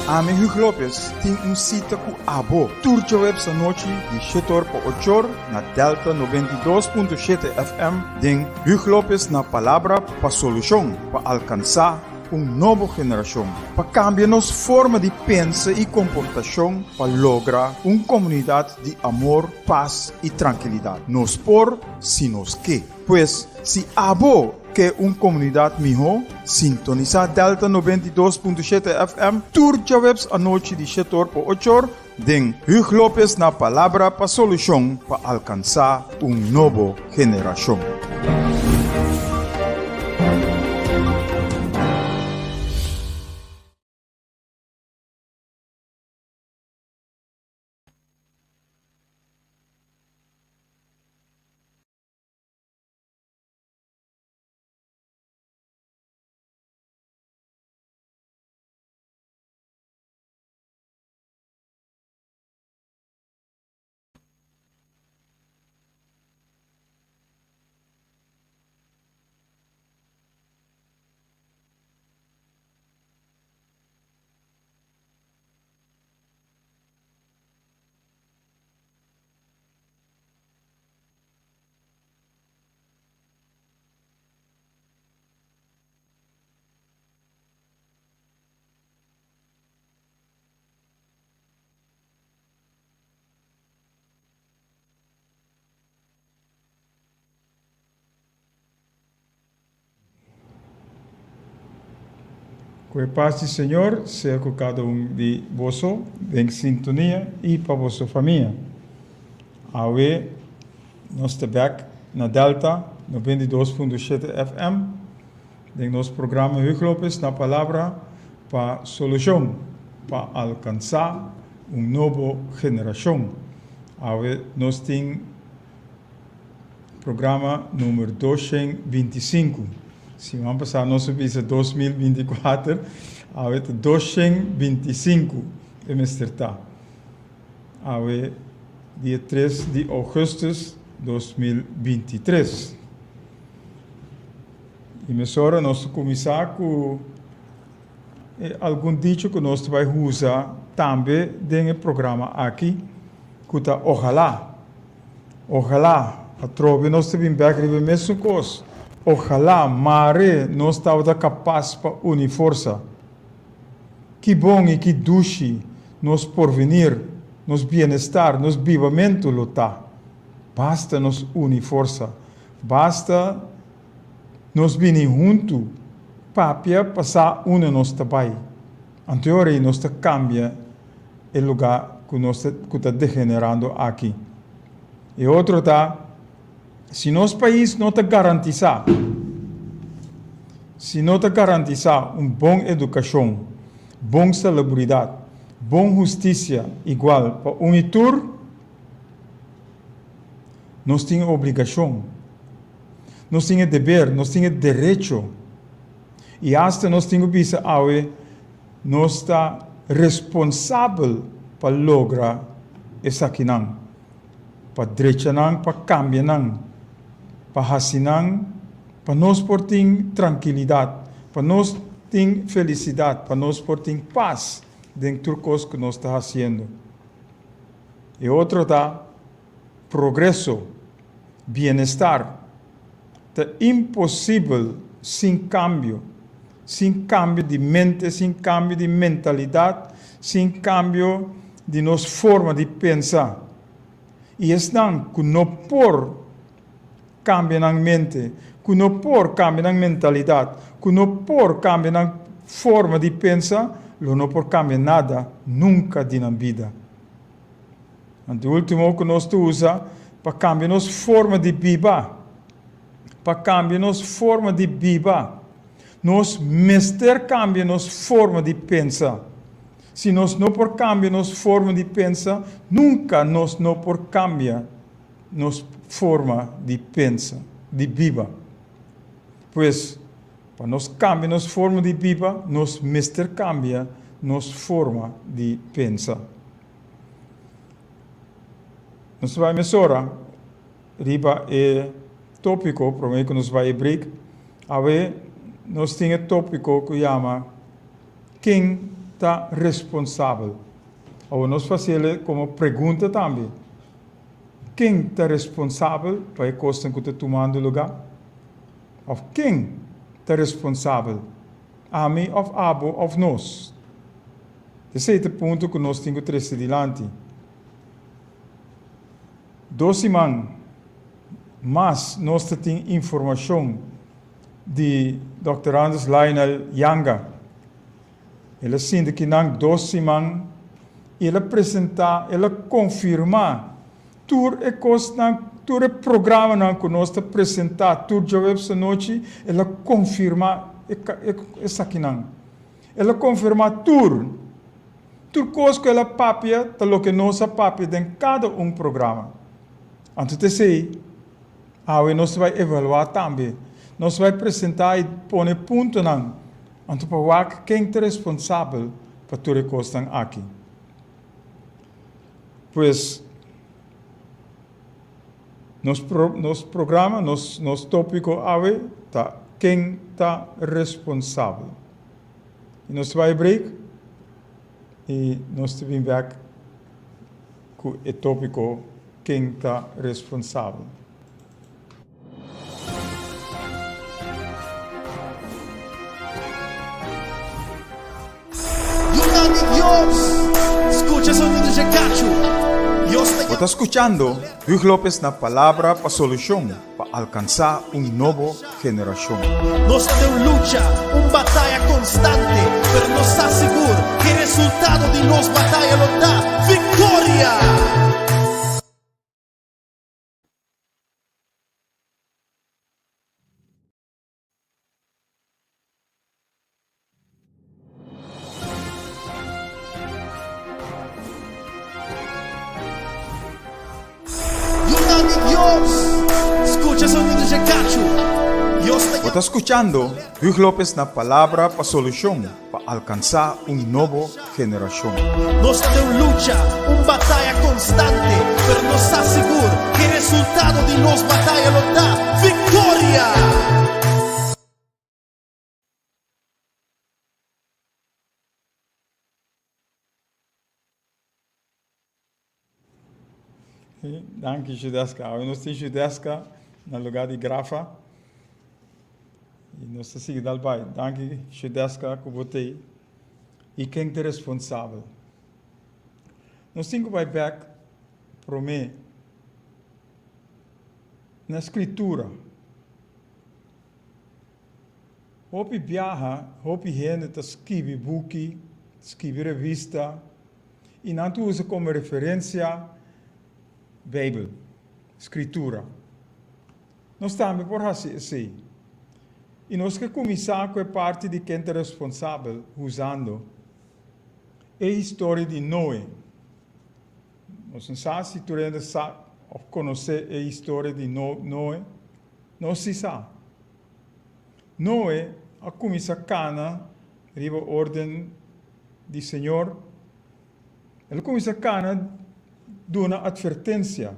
Ame Hugo Lopez tem cita com Abo. Turja web sa noite de 7 horas para 8 horas na Delta 92.7 FM. Den Hugo Lopez na palavra para solução, para alcançar nova geração. Para cambiar nossa forma de pensar e comportação para lograr uma comunidade de amor, paz e tranquilidade. Nos por, si nos que. Pois, se Abo que uma comunidade melhor, sintoniza Delta 92.7 FM, turja webs a noite de 7 horas para 8 horas, den Hugo Lopez na palavra para solução para alcançar uma nova geração. Que a paz do Senhor seja com cada de vocês, em sintonia e para vossa família. Awe, nós estamos back na Delta 92.7 FM, em nosso programa Hugo Lopez na palavra para solução, para alcançar uma nova geração. Awe, nós temos programa número 225. Se vamos passar nosso visa 2024, agora 225 é mestrata. Agora dia 3 de agosto de 2023. E mesora nós começar com algum dicho que nós vai usar também dentro do programa aqui, que tá ojalá a trove nós também vai escrever mesmo coisa. Ojalá, Mare, nós estava capaz para unir força. Que bom e que doce nos porvenir, nos bem-estar, nos vivamento lutar. Basta nos unir força. Basta nos vir junto para passar uma nossa pai. Anteriormente, nós cambia o lugar que nós está degenerando aqui. E outro está, se nosso país não está garantizar, uma boa educação, boa salubridade, boa justiça igual para unitur, nós temos obrigação, nós temos dever, nós temos direito, e hasta nós temos visa awe, nós está responsável para lograr essa quinang, para direito nang, para cambiar para hasinang, para nós porting tranquilidade, para nós ter felicidade, para nós porting paz dentro das coisas que nós estamos fazendo. E outro dá progresso, bem-estar. É impossível sem cambio de mente, sem cambio de mentalidade, sem cambio de nossa forma de pensar. E estão que não por cambia na mente, que não por cambia na mentalidade, que não por cambia na forma de pensar, não por cambia nada, nunca na vida. E o último que nós usamos para cambiar nossa forma de viver, para cambiar nossa forma de viver, nós mestre cambia nossa forma de pensar. Se nós não por cambiar nossa forma de pensar, nunca nós não por cambiar nossa forma de pensar, de viver. Pois, para nós cambiar nossa forma de viver, nós mestre cambia nossa forma de pensar. Nós vamos mesurar, riba é tópico, para mim que nós vamos abrir, nós temos tópico que chama quem está responsável? Ou nós fazemos como pergunta também. Quem está responsável para a coisa que está tomando lugar? Ou quem está responsável? A mim, ou abo, ou nós? Esse é o ponto que nós temos que trazer adiante. 12 man, mas nós temos informação de Dr. Anders Lionel Yanga. Ele sente que não 12 man, ele apresenta, ele confirma, tudo é coisa, tudo é programa que nós apresentamos, tudo já essa noite, ele confirma, essa aqui não. Ele confirma tudo. Tudo coisa que ele papia, tá lo que nós papia em cada programa. Antes de ser, nós vai evaluar também. Nós vai apresentar e pôr ponto não. Antes para ver quem é responsável para tudo que estão aqui. Pois, nos programa, nos tópico tá quem está responsável. E nós vai break e nós vamos back com o tópico quem está responsável. Escucha sonido de cacho. Está escuchando Hugh López na palavra para solução para alcançar nova geração. Nós temos luta, batalha constante, mas nós está seguro que o resultado de nossa batalha nos dá vitória. Escucha sonido de cacho. Está escuchando Hugh López na palavra para solução para alcançar nova geração. Nós temos luta, batalha constante, mas nós está seguro que o resultado de nossa batalha nos dá vitória. Danke, Judeska. Nós temos Judeska no lugar de Grafa. E nós estamos seguindo al pai. Danke, Judeska, que você e quem é responsável. Nós temos que vai back para mim na escritura. Hopi viaja, hopi gente escreve book, escreve revista e não usa como referência Bíblia, escritura. Nós estamos por assim. E nós que começar com a parte de quem é responsável usando a história de Noé. Nós não sabemos se tu ainda sabe ou conhecer a história de Noé. Nós se sabe. Noé, a começar cana, riba ordem do Senhor. Ele começa cana de uma advertência,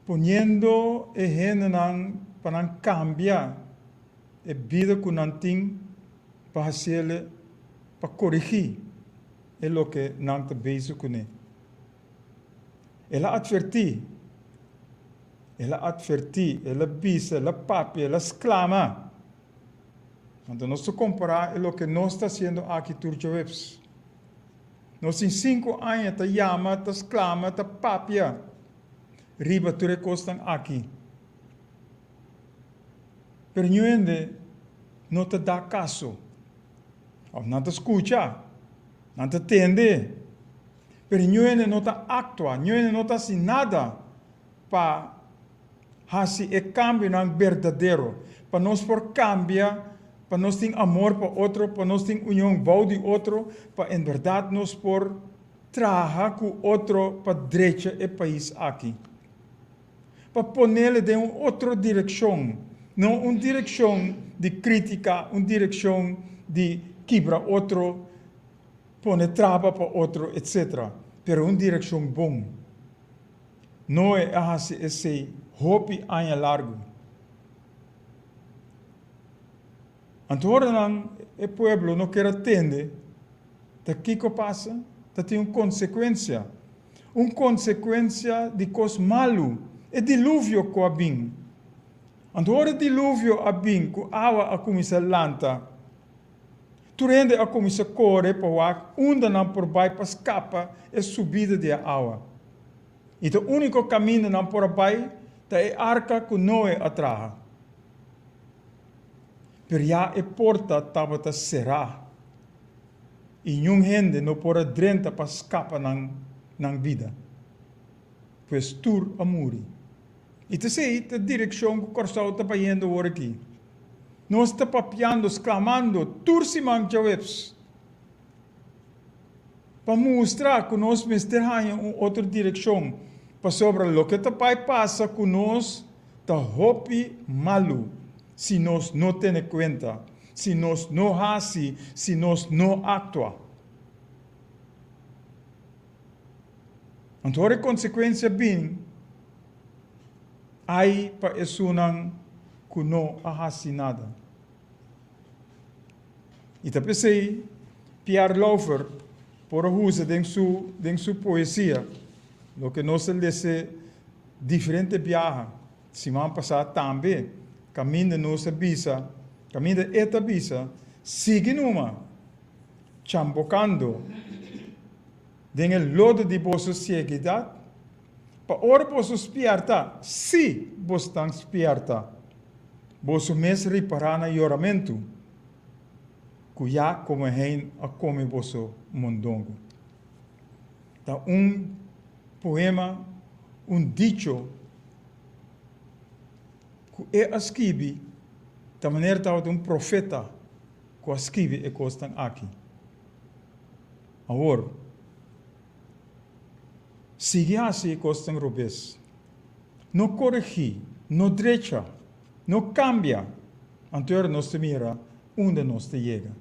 ponendo a gente para cambiar a vida que não tem para fazer, para corrigir o que não está bem com ele. Ela advertiu, ela bisa, ela papia, ela exclama. Então, nós comparar o que nós está fazendo aqui turco webs. Nós em 5 anos está chama, está exclama, está papia. Riba tu recostam aqui. Pero não te dá caso. Ou não te escuta. Não te atende. Pero não te actua. Não te assim nada para fazer o cambio verdadeiro. Para nós por cambiar, para nós ter amor para outro, para nós ter união boa de outro, para em verdade nós por trabalhar com outro para a direita do país aqui. Para pôr-lhe em outra direção. Não uma direção de crítica, uma direção de quebra outro, pôr trava para outro, etc. Pero uma direção bom. Não é esse hope anos largo. Então, o povo não quer atender O que passa? Tem uma consequência. Uma consequência de coisa malo. É dilúvio que abim. Quando o dilúvio abim, que a água a começar a lanta, tu rende a começar a correr para o ar, onde não por baixo para escapar é subida de água. Então, o único caminho não por baixo é a arca que não é atrás. Pero já a porta estava a cerrar. E nenhum gente não pode drenta para escapar na vida. Pois tur a morrer. E te sei, a direção que o Corsal está indo agora aqui. Nós estamos papiando, exclamando, tur se manjawebs. Para mostrar que nós estamos em outra direção. Para sobre o que está passa que nós está hopi malu. Se nós não temos conta. Se nós não hacemos, se nós não actuamos. Então, a consequência bem, aí para isso não que não há nada. E eu pensei, Pierre Laufer, por uso de sua poesia, o que nós lemos diferente viagens, semana passada também, caminho de nossa bisa, caminho de esta bisa, sigue numa, chambocando, den el lodo de vossa ceguidade, para ora vosso spierta, se vos estão spierta, vosso mês reparar na oramento, que já como hein a come vosso mondongo. Tá poema, dicho, que é escrevi, da maneira de profeta, que escreve e que estão aqui. Agora, sigue assim que estão robes. Não corrige, não drecha, não cambia. Então, nós te mira onde nós te chega.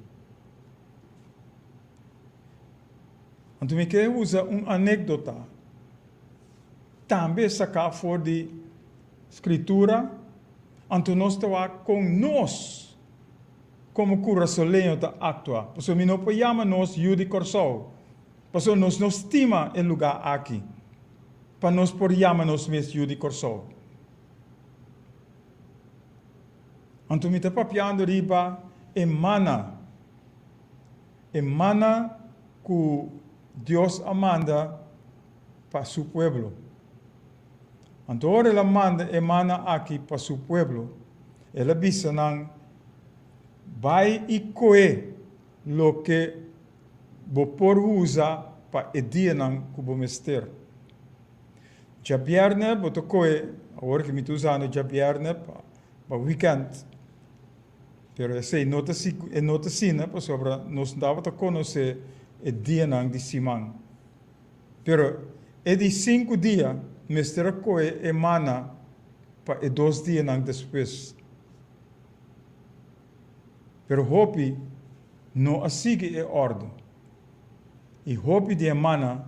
Então, me quero usar uma anedota. Também sacar fora de escritura. Então, nós estamos com nós, como curaçolenho da atua. Por isso, não podemos nós, Yudi Corsol. Por isso, nós não estima o lugar aqui. Para nós por chamar nós mesmos Yudi Corsol. Então, me está papiando riba, emana que Deus manda para su pueblo. Então, ela emana aqui para su pueblo. Ela diz, vai e coe lo que vou por usar para o dia que vou mester. Já viernes, vou coe, agora que me estou usando já viernes para o weekend. Pero eu sei, não te sina, por sobre nós dava a conhecer o dia de semana. Pero é de 5 dias, mester coe emana para 2 dias depois. Pero hopi não sigue a ordem. E hopi de emana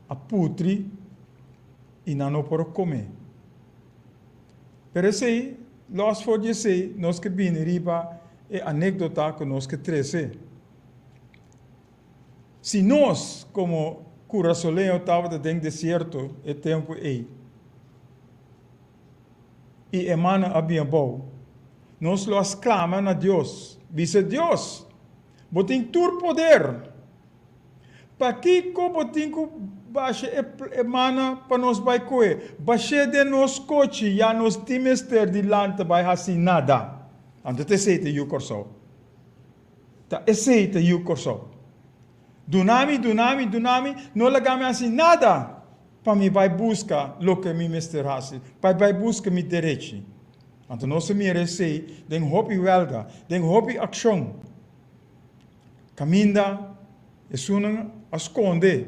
a putri e não por comer. Pero sei, nós for dizer, nós que bem riba é anedota que nós que trece. Se nós, como curaçolenho, estava dentro do deserto, é tempo aí. E emana havia bom. Nós lo exclama a Deus. Dice Deus, botem tur poder. Para que botem baixa emana para nós vai coer. Baixa de nos coche, já nos timester de lanta vai assim nada. Então te aceita o corso. Tá aceita o corso. Dunami, não lagame assim nada. Para mim vai buscar o que me mester assim. Vai buscar me direito. Então nós merece den hopi welga, den hopi ação. Caminda, é sunang asconde,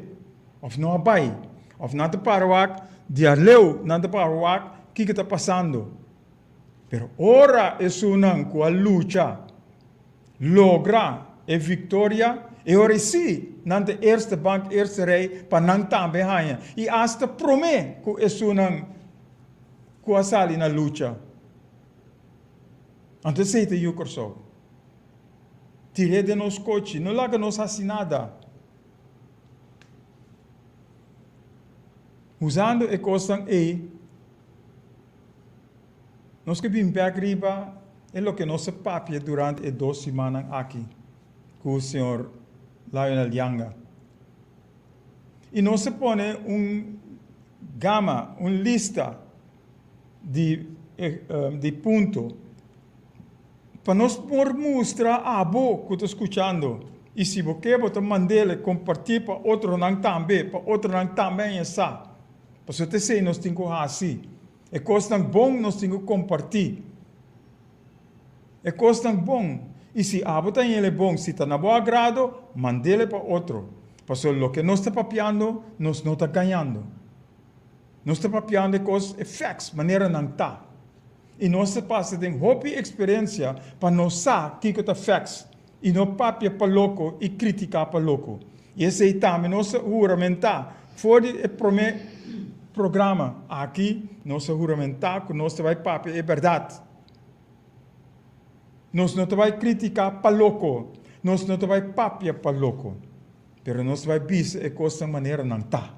of não abai, of não te parawak, diarleu não te parawak, que está passando. Pero ora é sunang com a luta, logra a vitória, e ora sim, não te eerste bank, eerste rei, para não também hanha. E hasta promete que é sunang com a sali na luta. Então, sei que eu corso. Tirei de nos coche, não larga nos assim nada. Usando e costan nós que vim back riba, é o que nós papia durante 2 semanas aqui, com o senhor Lionel Yanga. E nós põe gama, lista de pontos para nós mostrar a boa que está escutando. E se você pode mandar compartilhar para outro não também, para outro não também essa. Para você sei nós temos que assim. É coisa bom nós temos que compartilhar. É coisa bom. E se a boa é bom, se está na boa agrado, mandele para outro. Porque o que nós está papiando, nós não está ganhando. Nós está papiando coisas, effects, maneira não está. E nós passa de uma experiência para nós saber que está effects. E não papia para louco e criticar para louco. E esse é também nós juramentar. Fora o primeiro programa aqui, nós juramentar que nós vai papiar é verdade. Nós não vai criticar para louco. Nós não vai papiar para louco. Pero nós vai dizer que coisa maneira não está.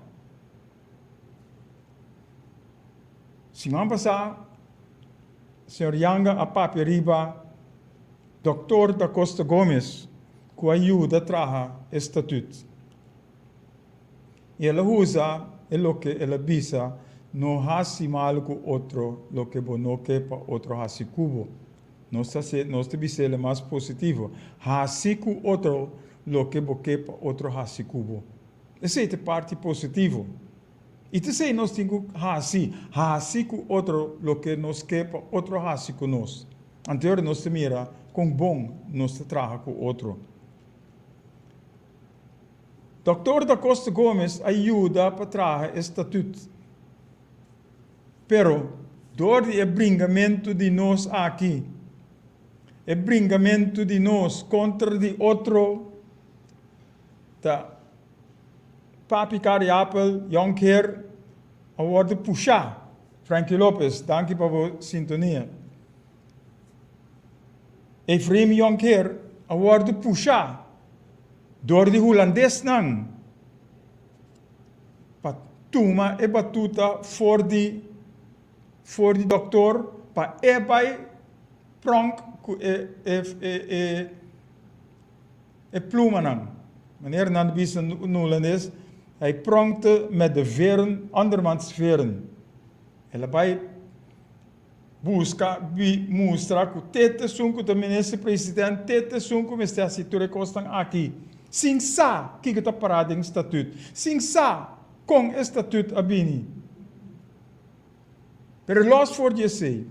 Semana passada, o senhor Yanga a papi riba, Dr. da Costa Gomes, que ajuda a trazer o estatuto. E ela usa, o que ela bisa, não hasi mal com outro, o que não quer para outro hasi cubo. Nós temos ser mais positivo. Hasi com outro, o que não quer para outro hasi cubo. Essa é a parte positiva. E se nós temos hasi com outro, o que nós quer para outro hasi com nós. Anterior nós mira com bom nós traga com outro. Dr. da Costa Gomes ajuda para trazer estatuto. Pero, door o bringamento de nós aqui, o bringamento de nós contra de outro, da Papi Cariapel, Jonker, a worden puxar. Frankie Lopez, dank je voor uw sintonia. Efraim Jonker, a worden puxar. Door de Hollandes nang. Pa tuma e batuta voor die dokter, pa e bij pronk e pluma nang. Meneer Nandbis en Hollandes, hij pronkte met de veren, andermans veren. Hij bij busca, mostra que tete sunco do ministro-presidente, tete sunco me está situado costan aqui. Sin sa, que está parado em estatuto. Sin sa, com estatuto abini. Pero los for je sei.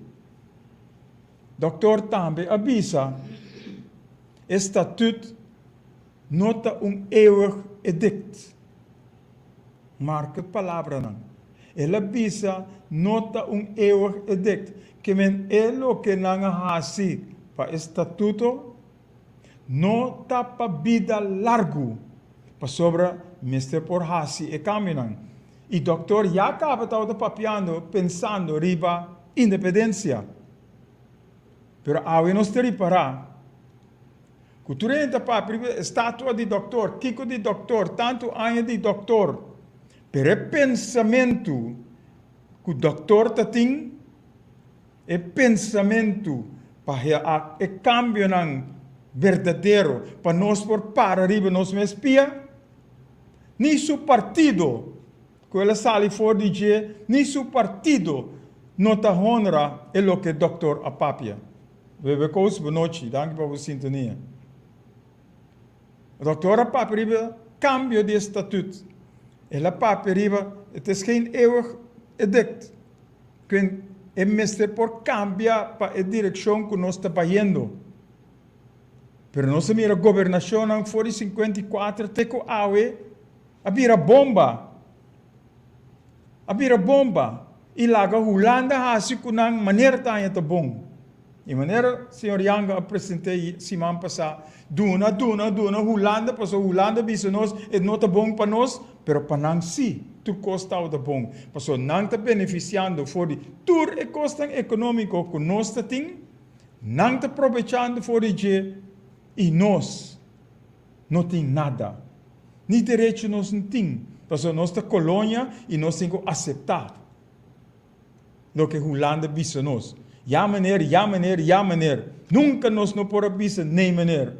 Dokter também avisa, estatuto nota eeuwig edict. Marca a palavra não. Ela avisa, nota eeuwig edict. Que men elo que não hasi para estatuto, nota para vida largo. Para sobra, mister por hasi e caminham. E doutor já acaba de papiando, pensando riba independência. Pero ao nós te reparar, cultura papi, estátua de doutor, kiko de doutor, tanto anos de doutor. Pero é pensamento que o doutor tem, é pensamento para o cambio verdadeiro, para nós por para arriba, nós me espia, nem seu partido, que ela sale fora de dia, nem seu partido não te honra é o que o doutor apapia. Bebe coisa, boa noite, danke por sua sintonia. O doutor apapia, cambio de estatuto. Ela paperiva, het is geen eeuwig edict. É mestre por cambiar para a direção que nós estamos indo. Pero nós mira a governação em 54, teco awe, abira bomba. Abira bomba. E laga Holanda hasi kunang maneira tanya ta bom. E maneira, senhor Yanga apresentei semana passada, duna, Holanda, passou Holanda, bisa nós, é não tá bom para nós, pero para nang si, tu costa o tá bom. Passou nang tá beneficiando for de tur e costa econômico que nós tá ting, nang tá aproveitando for de e nós não tem nada. Nem direito nós não tem, Porque nuestra colonia y nos tengo que aceptar lo que Holanda dice nos. Ja meneer. Nunca nos no por avisa, nee meneer.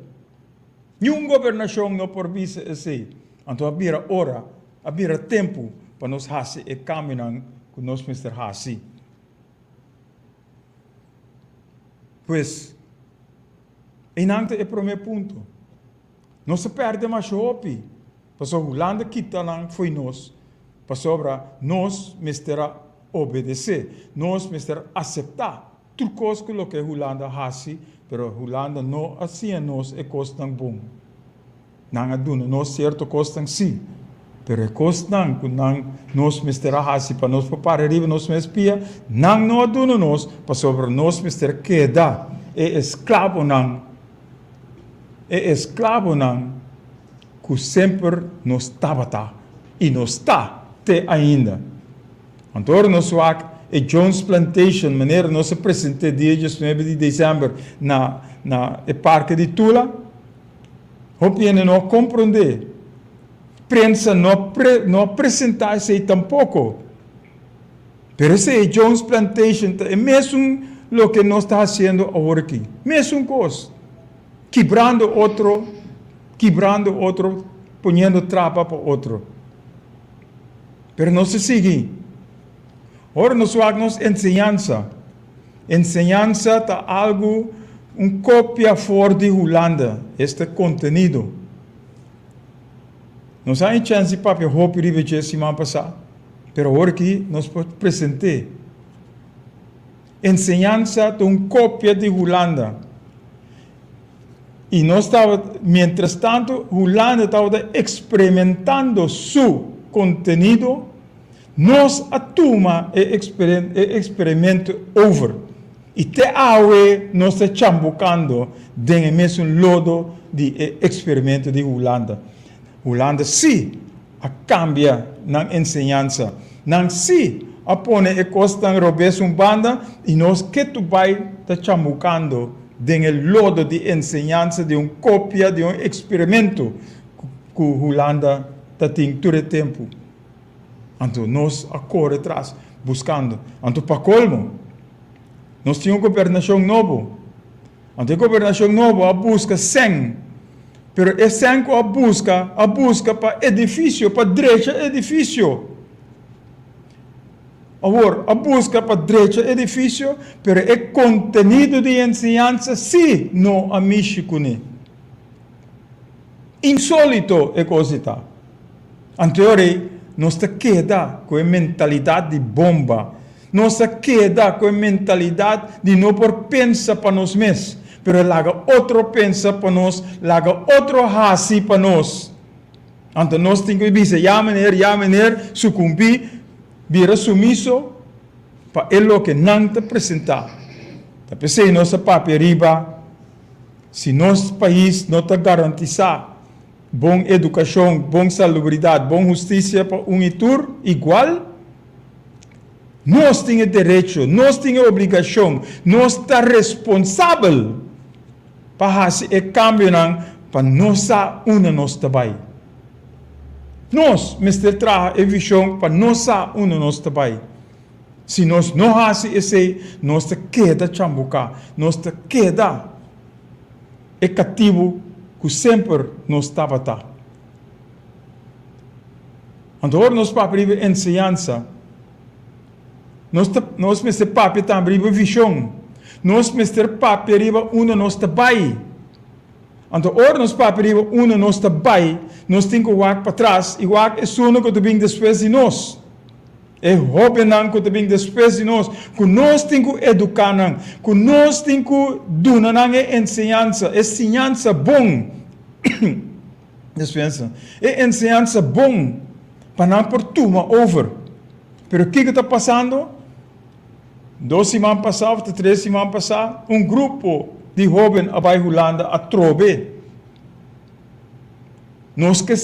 Nenhuma governação não por avisa assim. Então, havia hora, havia tempo para nós fazer e caminhar com nós Mr. Hassi. Pois, e não é o primeiro ponto. Não se perde mais hope. Porque a Holanda quita lang foi nós. Para sobra, nós Mr. obedecer. Nós Mr. aceitar. Tudo coisa que a Holanda faz, mas a Holanda não assim nós é coisa tão bom. Não é duro, nós certo coisa tão sim. Mas é coisa tão que nós Mr. faz para nós para arriba nós me espia, não é duro nós, para sobre nós Mr. queda é escravo não, que sempre nos estava e nos está até ainda. Então nós e Jones Plantation, maneira nós se apresentei dia 19 de dezembro na parque de Tula, hopiene não compreender, prensa não apresentar-se tampouco. Pero esse Jones Plantation é mesmo o que nós está fazendo agora aqui, mesmo coisa, quebrando outro, ponendo trapa para outro. Pero não se sigue. Ora, nós vamos ensinança. Ensinança está algo, cópia fora de Holanda, este conteúdo. Nós temos chance para hope ribejar semana passada, mas agora aqui nós podemos apresentar. Ensinança é cópia de Holanda. E nós estávamos, mientras tanto, Holanda estava experimentando seu conteúdo. Nós atuma experimento over. E até agora nós estamos chambucando dentro do mesmo lodo de experimento de Holanda. Holanda sim cambia na ensinança. Não sim a pôr a costa em banda e nós que tu vai estar chambucando dentro do lodo de ensinança de cópia de experimento que Holanda tem todo o tempo. Então, nós corremos atrás, buscando. Então, para colmo, nós tínhamos uma governação nova. Então, a governação nova busca 100. Mas é 100 que a busca para edifício, para direita edifício. Agora, a busca para direita edifício, mas é conteúdo de ensinança, sim, não a Michicune. Insólito é coisa. Então, nós queda com a mentalidade de bomba. Nós queda com a mentalidade de não por pensar para nós mesmos, mas laga outro pensa para nós, laga outro hasi para nós. Então nós temos que dizer, já maneira, sucumbir, vira sumiso, para ele que não te apresentar. Tapi se nossa papel riba, se nosso país não te garantizar boa educação, boa salubridade, boa justiça para itur igual, nós temos direito, nós temos obrigação, nós estamos responsáveis para fazer o cambio para nós nós também. Nós, Mr. Traha, a visão para nós nós também. Se nós não fazemos isso, nós queda chambuca, nós queda cativo que sempre nos estava tá. Então, nós papel ensinança, nós Mr. Papi também visão, nós Mr. Papi riba nós também. Então, nós Papi riba nós também, nós temos que ir para trás, e o é sono que também depois de nós. É hobby não que também depois de nós, que nós temos que educar, que nós temos que dar ensinança, ensinança bom. Dispensa. É ensinança bom para não por turma over. Pero o que está passando? 2 semanas passadas, 3 semanas passadas, grupo de jovens a Holanda a trove. Nós que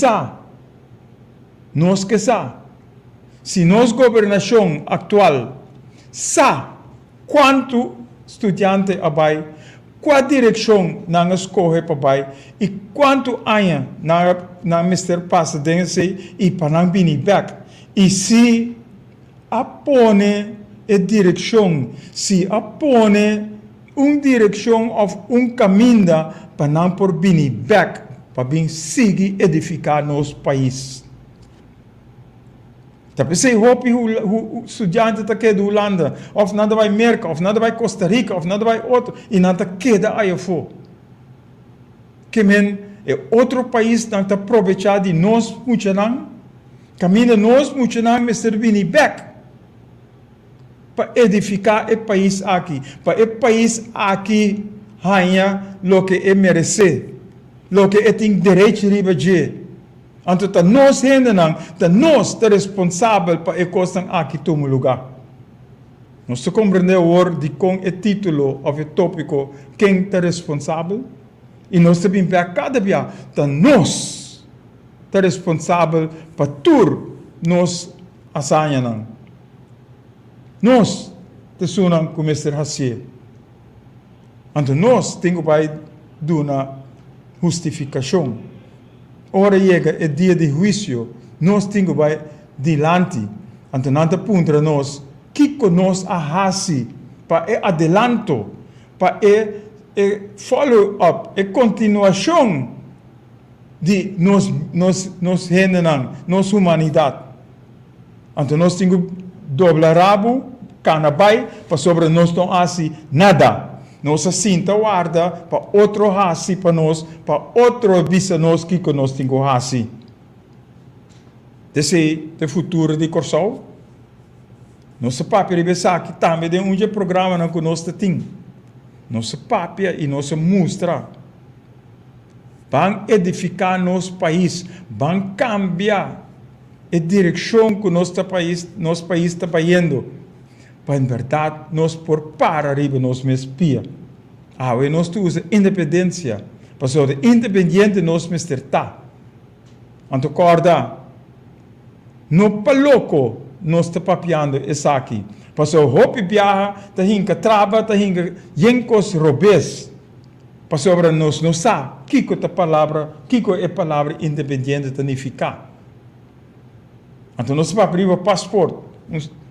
se nossa governação atual sabe quanto estudante abai, qual direção nang escolhe papai e quanto anos na Mr. Pasadena e panang binibak e se apone a direção, se apone direção ou caminho panang por binibak para bem seguir edificar nosso país. Tapi sei hopi o estudante tá que do Holanda, of nada vai América, of nada vai Costa Rica, of nada vai outro, e nada queda aí fora. Que men é outro país que tá aproveitar de nós muito não, caminha nós muito não, Mr. Bini back para edificar o país aqui, para o país aqui ganha o que é merecer, o que é tem direito de receber. Então, nós ainda não, nós somos responsáveis para que coisas aqui tomem lugar. Nós compreendemos agora de com o título ou o tópico quem é responsável e nós também para cada dia, nós somos responsáveis para tudo nós assanhamos. Nós somos como Mr. Hassie. Então, nós temos que dar uma justificação. Ora chega o dia de juízo, nós temos que ir diante. Então, nada ponto nós, que nós ahasi para o adelanto, para o follow-up, a continuação de nós gênero, nossa humanidade. Então, nós temos que dobrar rabo, canabai, para sobre nós não assim nada. Nossa cinta guarda para outro raci para nós, para outro visa nós que nós temos raci. Esse é o futuro de Corsol. Nossa papel de que também tem um programa que nós temos. Nossa papel e nossa mostra. Vão edificar nosso país, vão cambiar a direção que nosso país está indo. Para em verdade, nós por para arriba nós me espia. Nós usa independência. Para ser independente nós me está. Então, corda, não para louco nós está papiando isso aqui. Para ser hopi viaja, tá hinca trava, tá hinca yencos robes. Para sobre nós não sabe que é a palavra independente significa. Então, nós para abrir o passaporte.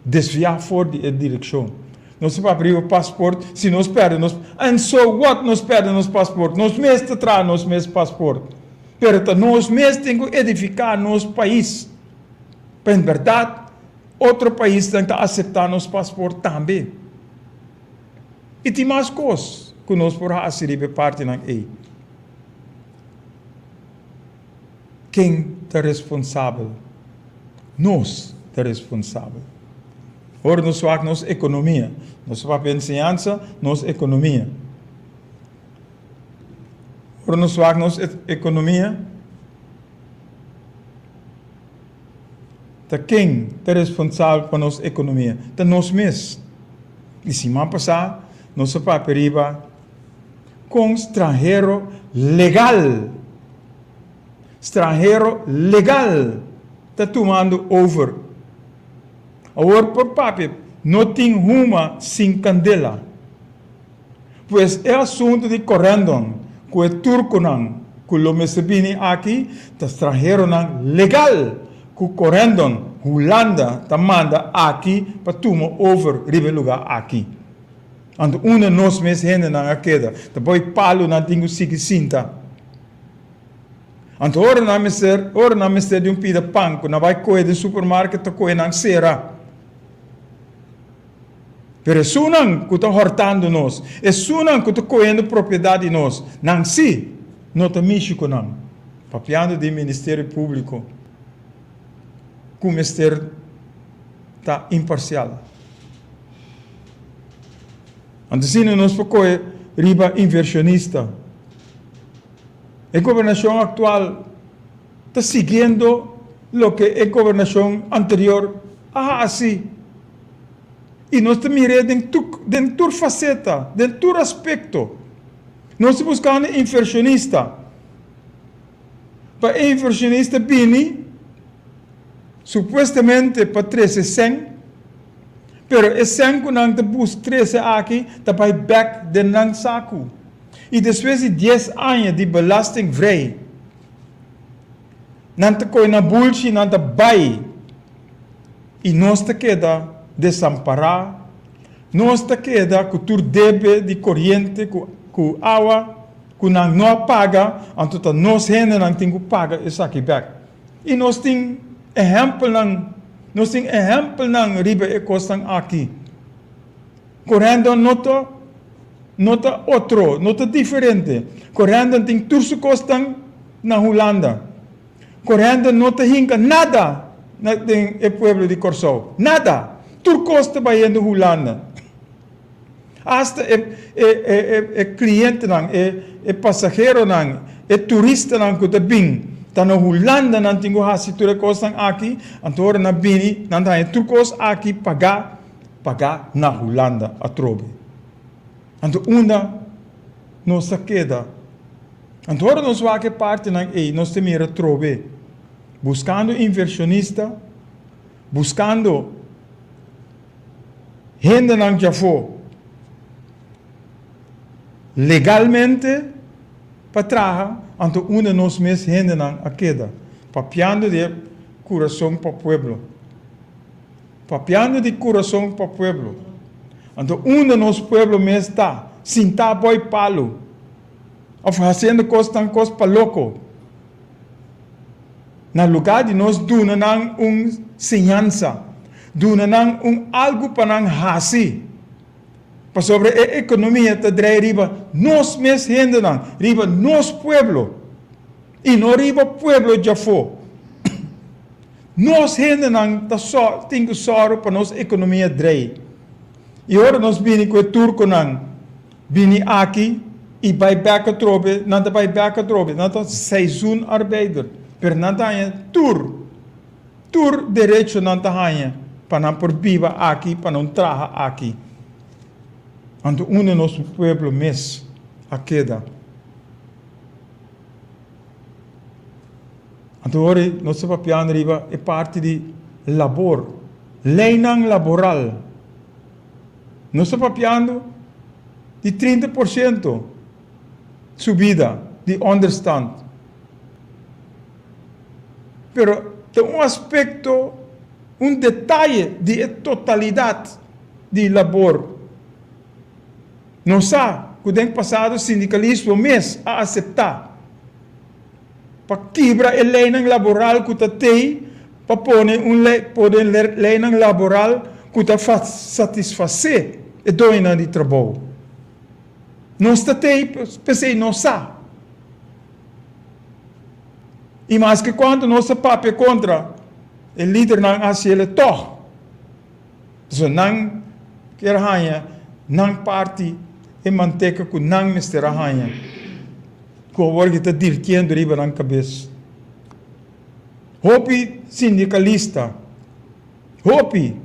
Desviar fora da direção. Nós vamos abrir o passaporte, se nós perdemos, and so what nós perdemos o passaporte? Nós mesmos traz nosso mesmo passaporte. Pero nós mesmos temos que edificar nosso país. Para em verdade, outro país tem que aceitar nosso passaporte também. E tem mais coisas que nós podemos receber parte da EI. Quem é responsável? Nós é responsável. Ora, nós falamos nossa economia. Nós falamos ensinança, nossa economia. Ora, nós falamos nossa economia. Quem é responsável para nossa economia? Nós mesmos. E semana passada, nós falamos com estrangeiro legal. Estrangeiro legal está tomando over. Agora, por papel, não tem uma sem candela. Pois é assunto de correndon, que é turco não, que o mesebini aqui, está estrangeiro não legal, que o correndon, Holanda, está manda aqui para tomar over, ribe lugar aqui. Então, uma nós mesmos ainda não queda, depois palo não tem que seguir cinta. Então, ora não me ser de pida pão, que não vai coer do supermercado, está coer na cera. Pero sunang que está hortando nós, é sunang que está coendo propriedade nós, não se, não está México não, papiando de Ministério Público, que o Ministério está imparcial. Então, se nós podemos riba inversionista, a governação atual está seguindo o que a governação anterior assim. E nós também dentro de faceta, dentro de aspecto. Nós estamos buscando inversionista. Para inversionista bini, supostamente para 13 pero é 100 que não te busca 13 aqui, tá vai back de não saco. E depois de 10 anos de belastingvrij, não te coi na bullshit, não te bai. E nós te queda desamparado, nós te queda com tu debe de corrente, com água, que não paga, então nós gente não tem que pagar isso aqui back. E nós temos exemplo não riba e costan aqui. Correndo nota outro, nota diferente. Correndo tem turso costan na Holanda. Correndo nota hinca nada na o pueblo de Corsou. Nada. Tur costa vai indo Holanda. Hasta cliente não, passageiro não, turista não que tá bem, tá na Holanda não tem que se tu costan aqui, então na bini, não tem tu cost aqui pagar na Holanda a trobe. Então nossa queda. Então nós vai que parte não nós temos a trobe, buscando inversionista, buscando gente não já for legalmente para trabalhar, então de nós mesmos gente não a queda, papiando de coração para o pueblo, papiando de coração para o pueblo, então de nós pueblo mesmo está, sem tá boi palo, ou fazendo coisas tão coisas para louco, na lugar de nós donar ensinança, donar algo para nós fazer. Para sobre a economia te draai riba nós mesmos gente não, riba nós pueblo e não riba pueblo já for. Nós gente não tem que sorro para nossa economia draai. E agora nós vini com o turco não, vini aqui e vai back a trobe, não vai back a trobe, não é seizoenarbeider, per não tem tur direito não tem para não por viva aqui, para não trabalhar aqui. Então, de nosso pueblo mesmo a queda. Então, agora, nosso papiano riba é parte de labor, lei não laboral. Nosso papiano de 30% subida de understand. Pero tem aspecto, detalhe de totalidade de labor. Não sabe que tem passado o sindicalismo mesmo a aceitar. Para quebrar a lei laboral que tem, para pôr lei laboral que satisfazer a dona de trabalho. Não está tem, pensei, não sabe. E mais que quando nossa papel contra o líder não hace ele toch. Então, não quer ganhar, não parte e manteca que não mistura ganhar. Que o work está dirigindo riba na cabeça. Hopi sindicalista. Hopi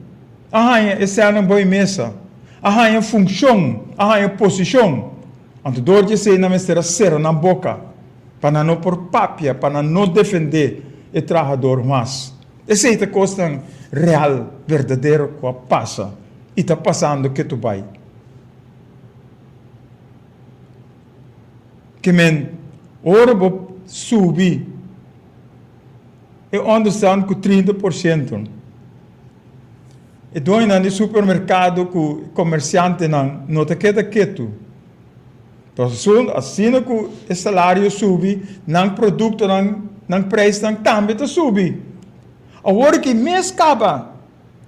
a ganhar esse ano boa mesa. A ganhar função, a ganhar posição. Então, dor de ser na mistura cero na boca. Para não por papia, para não defender o trabalhador mais. Essa é a coisa real, verdadeira, que passa. E está passando que tu vai. Que men, ora vou subir. Eu understand que 30%. E dois no supermercado que o comerciante não te queda quieto. Então, assim que o salário sube, não produto, não preço, também sube. Agora que mês acaba,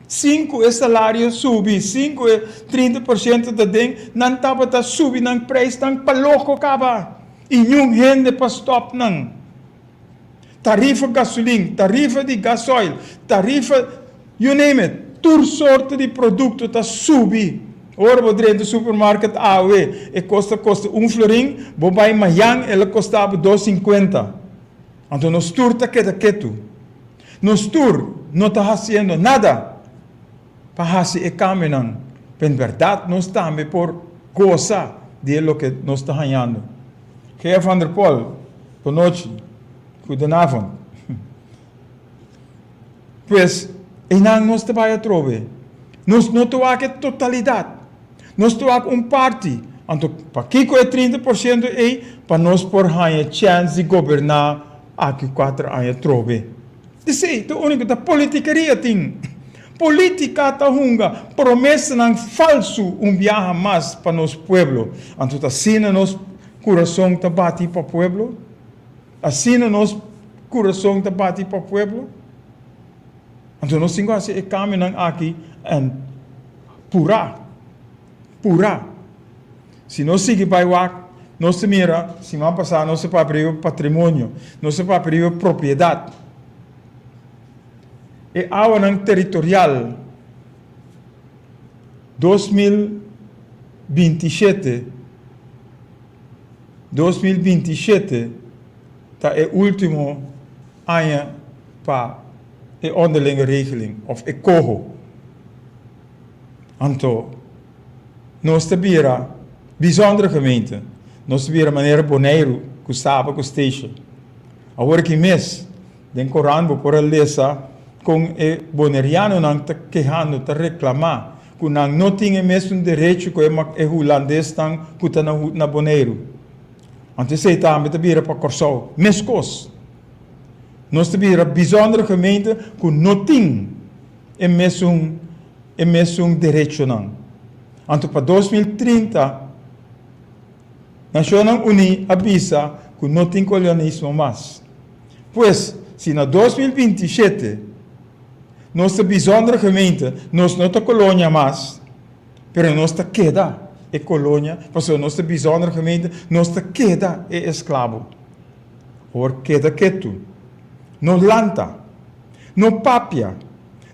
5 o salário sube, 5 é 30% da dentro, não estava subir, não preço, não para louco acaba. E nenhum gente para stop, não. Tarifa gasolina, tarifa de gasoil, tarifa, you name it, toda sorte de produto está subir. Ora, vou dizer do supermercado AOE, e custa florim, vou vai amanhã, ela custava 2,50. Então, nos tour está quieto. Nos tour não está fazendo nada para fazer o caminho. Em verdade, nós estamos por gozar de lo que nós está ganhando. Heer Van der Pol, boa noite, goedenavond. Pois, e não nós trabalhamos a trove. Nós não temos a totalidade. Nós temos parte Então, para que é 30% é para nós por a chance de governar aqui 4 anos trobe. Isso é o único da politicaria tem. Política tá hunga, promessa não falso viaja mais para nosso pueblo. Então, assim nosso coração tá bate para o pueblo. Assim nosso coração tá bate para o pueblo. Então, nós temos que caminhar aqui e pura. Se nós seguimos para o nós mira, semana passada, nós para abrir o patrimônio, nós para abrir a propriedade. E a área territorial 2027 tá é o último ano para a onderlinge regeling, of a coho. Então, nós temos bijzondere gemeente. Nós temos maneira Bonaire, que estava com o station. Agora que mês, den Coran, vou por a lesa, com o boneriano não está quejando, está reclamando, que não tem mesmo direito que o holandês está na Bonaire. Antes de também está para Corsol, mescos. Nós temos bijzondere gemeente que não tem mesmo direito não. Então para 2030 Nacional Unida avisa que não tem colonialismo mais. Pois, se na 2027 nossa bijzondere gemeente nós não tem colônia mais, mas nós queda é colônia, porque nossa bijzondere gemeente nós queda é escravo. Or queda quieto. Não lanta, não papia,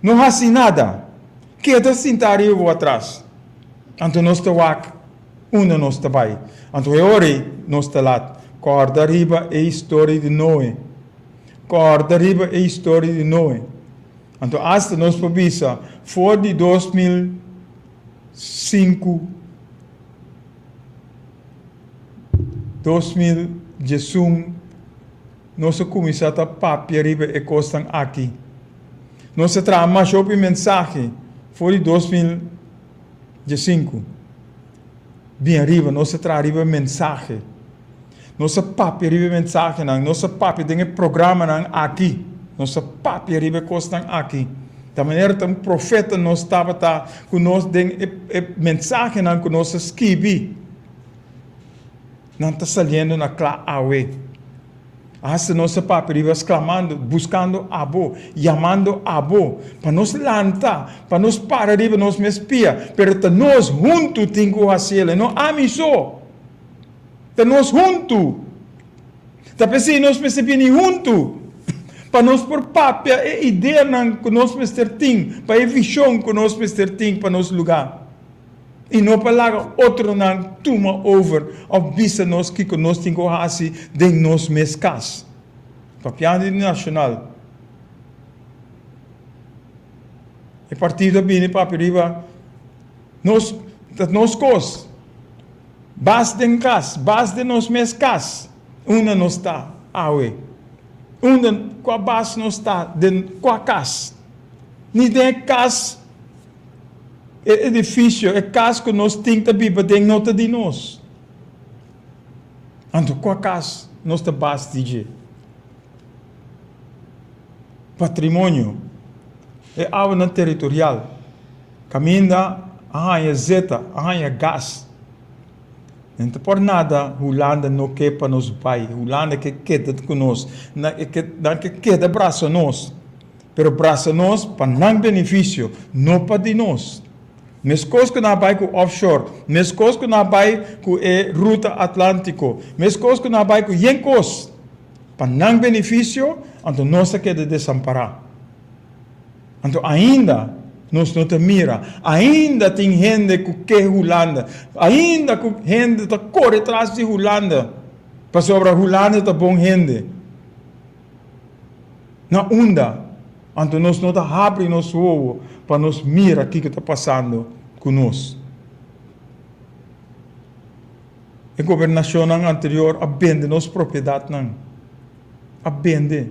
não faz nada. Queda sentado atrás. Então nós estamos nós vai. Então agora nós estamos lá. Corda arriba é a história de Noé. Corda arriba é a história de Noé. Então hasta nós podemos for de 2005, 2018, nós começamos a papi arriba e costam aqui. Nós trazemos mais uma mensagem for de 2005. Bem arriba, nós trazemos mensagem. Nossa papi arriba mensagem, nossa papi tem programa aqui. Nossa papi arriba costam aqui. Da maneira que um profeta nós estava com nós tem mensagem que nós escrevi. Não está saindo na clara awe. Hasta nossa papi arriba exclamando, buscando abo, chamando abo, para nos lantar, para nos parar arriba, nos me espia, pero que nós juntos temos que fazer, não amiso. Que nós juntos. Talvez se nós me espia juntos. Para nós por papi, a ideia que nós me tem, para a visão que nós me tem para nosso lugar. E não para lá outro não toma over, ou visa nós que nós temos que fazer de nós mescas. Papiando nacional. E partido bem para arriba, nós cos, base de casa, base de nós mescas, uma não está, awe. Uma com a base não está, com a casa. Nem de casa. É edifício, é casa que nós temos que viver, tem nota de nós. Então, com a casa, nós temos base de patrimônio. É área territorial. Caminha, arranha zeta, arranha gás. Não por nada, Holanda não quer para nos pai. Holanda que queda conosco. Não que queda braço nós. Pero braço nós, para não benefício, não para de nós. Mes coisas que não vai com offshore, mes coisas que não vai com a ruta atlântico, mes coisas que não vai com yencos, para não benefício, então nós queda desamparar. Então ainda nós não te mira, ainda tem gente que quer Holanda, ainda que gente que corre atrás de Holanda, para sobre a Holanda tá bom gente. Na onda, então nós não tá abre nosso olho para nos mirar o que está passando conosco. A governação anterior abende nossa propriedade não, abende.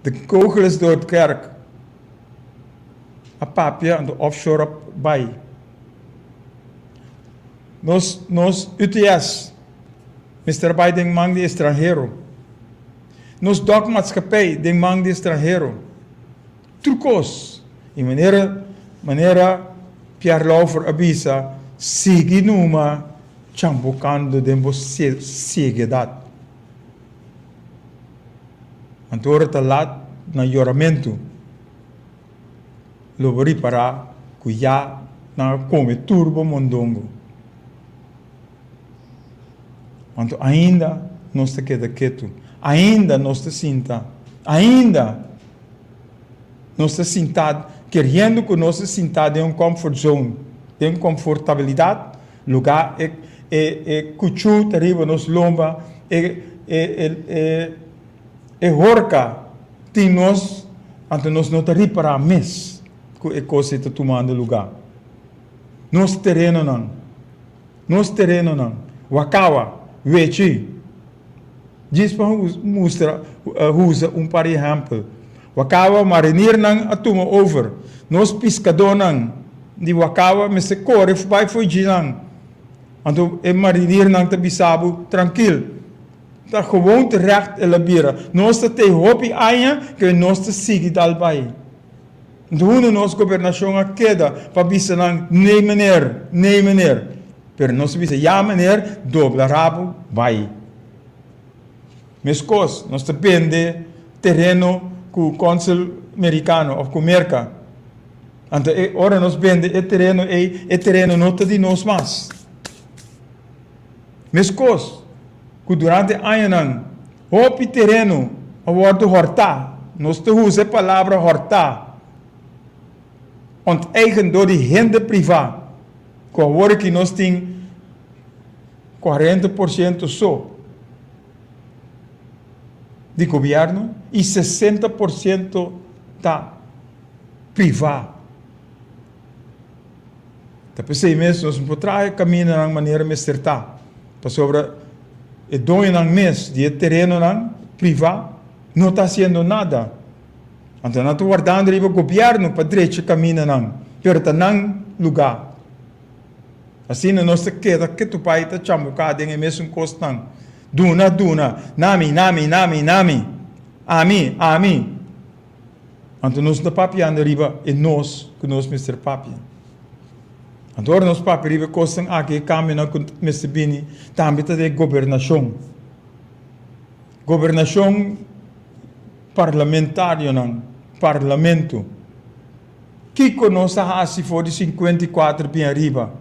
De kogels door de kerk, a papia en de offshore bij. nos UTS, mas trabalha em mão de estrangeiro. Nos documaatschappij, de mão de estrangeiro. Trucos. E maneira Pierre Laufer avisa, sigue numa chambucando de você ceguedade. Antônio está lá na juramento. Lobori para cuya na come turbo mondongo. Então ainda não se queda quieto. Ainda não se sinta. Ainda não se sinta querendo que não se sinta em um comfort zone, de uma confortabilidade, lugar cuchu terrível nos lomba, horca tem nós, então nós não terrível para mês que a coisa está tomando lugar. Nos terreno não, wakawa, vechi. Diz para mostrar, usa par exemplo. Wakawa marinir nang atuma over. Nos pescador nang di wakawa me se corre vai foi nang. Então é marinir nang tabisabo tranquilo. Tá gewoon terecht elabira. Nós te hopi aia que nós te sigue dalbai. Então nós governação a queda para bisa nang nee meneer. Pero nós bisa ja meneer dobla rabo vai. Mescos, nós depende terreno com o Consul americano ou com Merca. Então, ora nós vende terreno não está de nós mais. Mescos, que durante anos, o terreno, a word horta, nós te usa a palavra horta, onteigen door die gente privada, com a word que nós temos 40% só de governo e 60% da privado. Então, pensei mesmo, nós não podemos caminhar de maneira mais certa. Para sobre o dono ng mês de terreno ng privado, não está fazendo nada. Então, não está guardando o governo para direito caminhar ng, pero está ng lugar. Assim, nós queda que tu pai está chambucado em mesmo costo ng. Duna, nami. Ami. Então nós não papiando riba e nós, que nós Mr. Papia. Então nós papi riba costam aqui caminho com Mr. Bini, também de governação. Governação parlamentária não, parlamento. Que conosce assim for de 54 bem arriba.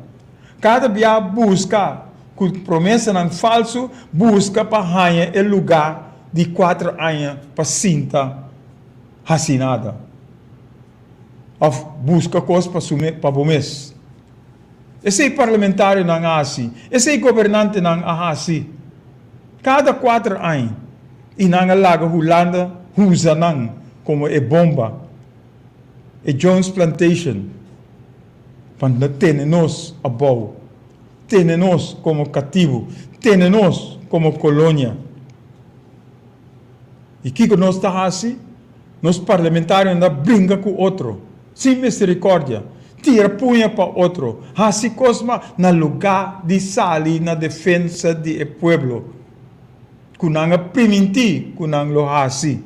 Cada dia busca com promessa não falso, busca para ganhar o lugar de 4 anos para cinta assinada. Ou busca coisas para o mês. Esse parlamentário não é assim. Esse governante não é assim. Cada 4 anos, e não é lá que Holanda usa não como é bomba. É Jones Plantation. Para ter nós a boa. Temos como cativo, temos como colônia. E que nós está assim? Nós parlamentares ainda brinca com outro, sem misericórdia, tira punha para outro, assim cosma na lugar de salir na defesa do povo. Kunang permitir, kunang lo assim.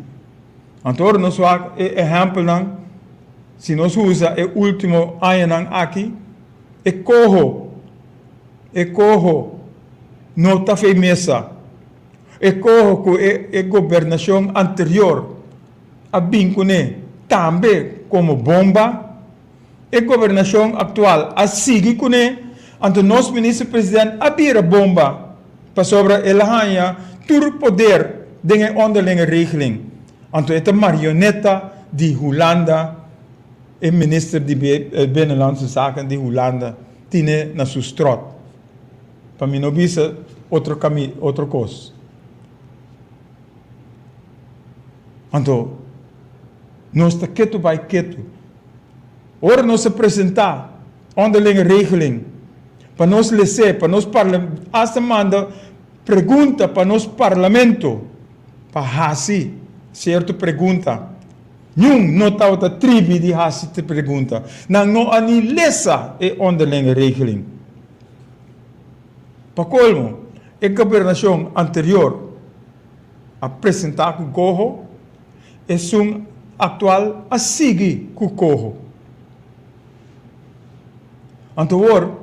Então nós vamos exemplo não, se nós usa o último ano aqui, Ecojo não está firmeza. Ecojo com a governação anterior, a vincune também como bomba. A governação atual, a seguir com ante nosso ministro-presidente, abrir a bomba para sobre a rainha, todo o poder de onderlinge regeling. Ante esta marioneta de Holanda, o ministro de Binnenlandse Zaken de Holanda, tinha na sua strot. Para mim não visa outra coisa. Então, nós está quieto vai quieto. Ora nós apresentar onderlinge regeling para nós lecer, para nós parlamento, hasta manda pergunta para nós parlamento, para assim, certo pergunta. Não está outra tribo de assim te pergunta. Não anilesa é onderlinge regeling. Para colmo, a governação anterior a apresentar com o corro, é um atual a seguir com o corro. Então,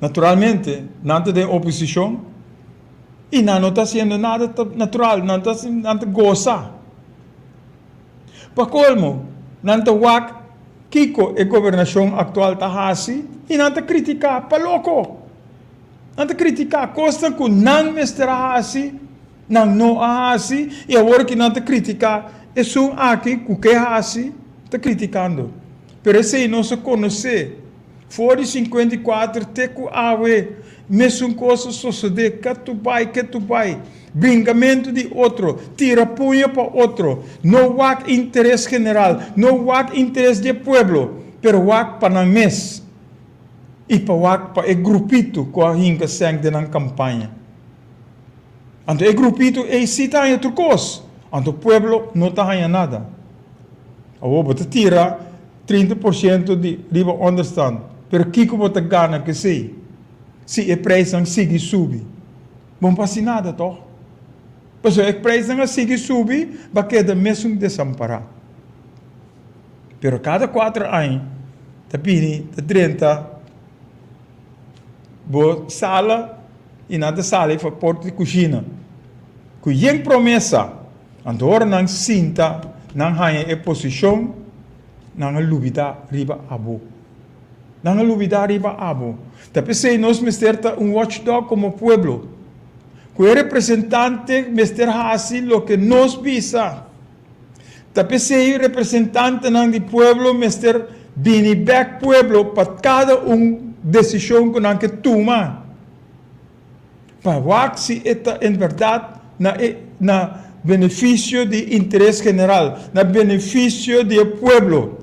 naturalmente, não tem oposição e não está sendo nada natural, não está gozar. Para colmo, não está wak Kiko a governação atual está assim e não está criticar para louco. Não está criticar coisa que não estará assim, não assim e agora que não está criticar é só aqui que é assim está criticando. Pero se não se conhece fora de 54 teco awe mesmo coisa sucede que tu vai bringamento de outro tira punha para outro não há interesse general não há interesse de pueblo pero há para mes e para o grupito que a hinca sangue na campanha então o grupito é cita em outra coisa então o pueblo não está ganhando nada ou você tira 30% de riba understand pero Kiko bota gana que sei se a preço não sigue subir não passa nada toch mas a preço não sigue subir vai quedar mesmo desamparado pero cada 4 anos tá pini tá 30 bo sala e nada sala para porta de cozinha com yen promessa andor não sinta não ganha a posição não lubida riba abo não lubida riba abo tapi se nós mesterta watchdog como pueblo que o representante mester hasi lo que nos visa tapi se representante do pueblo mester bini back pueblo para cada decisão que não que toma para ver se está em verdade na benefício de interesse general na benefício do pueblo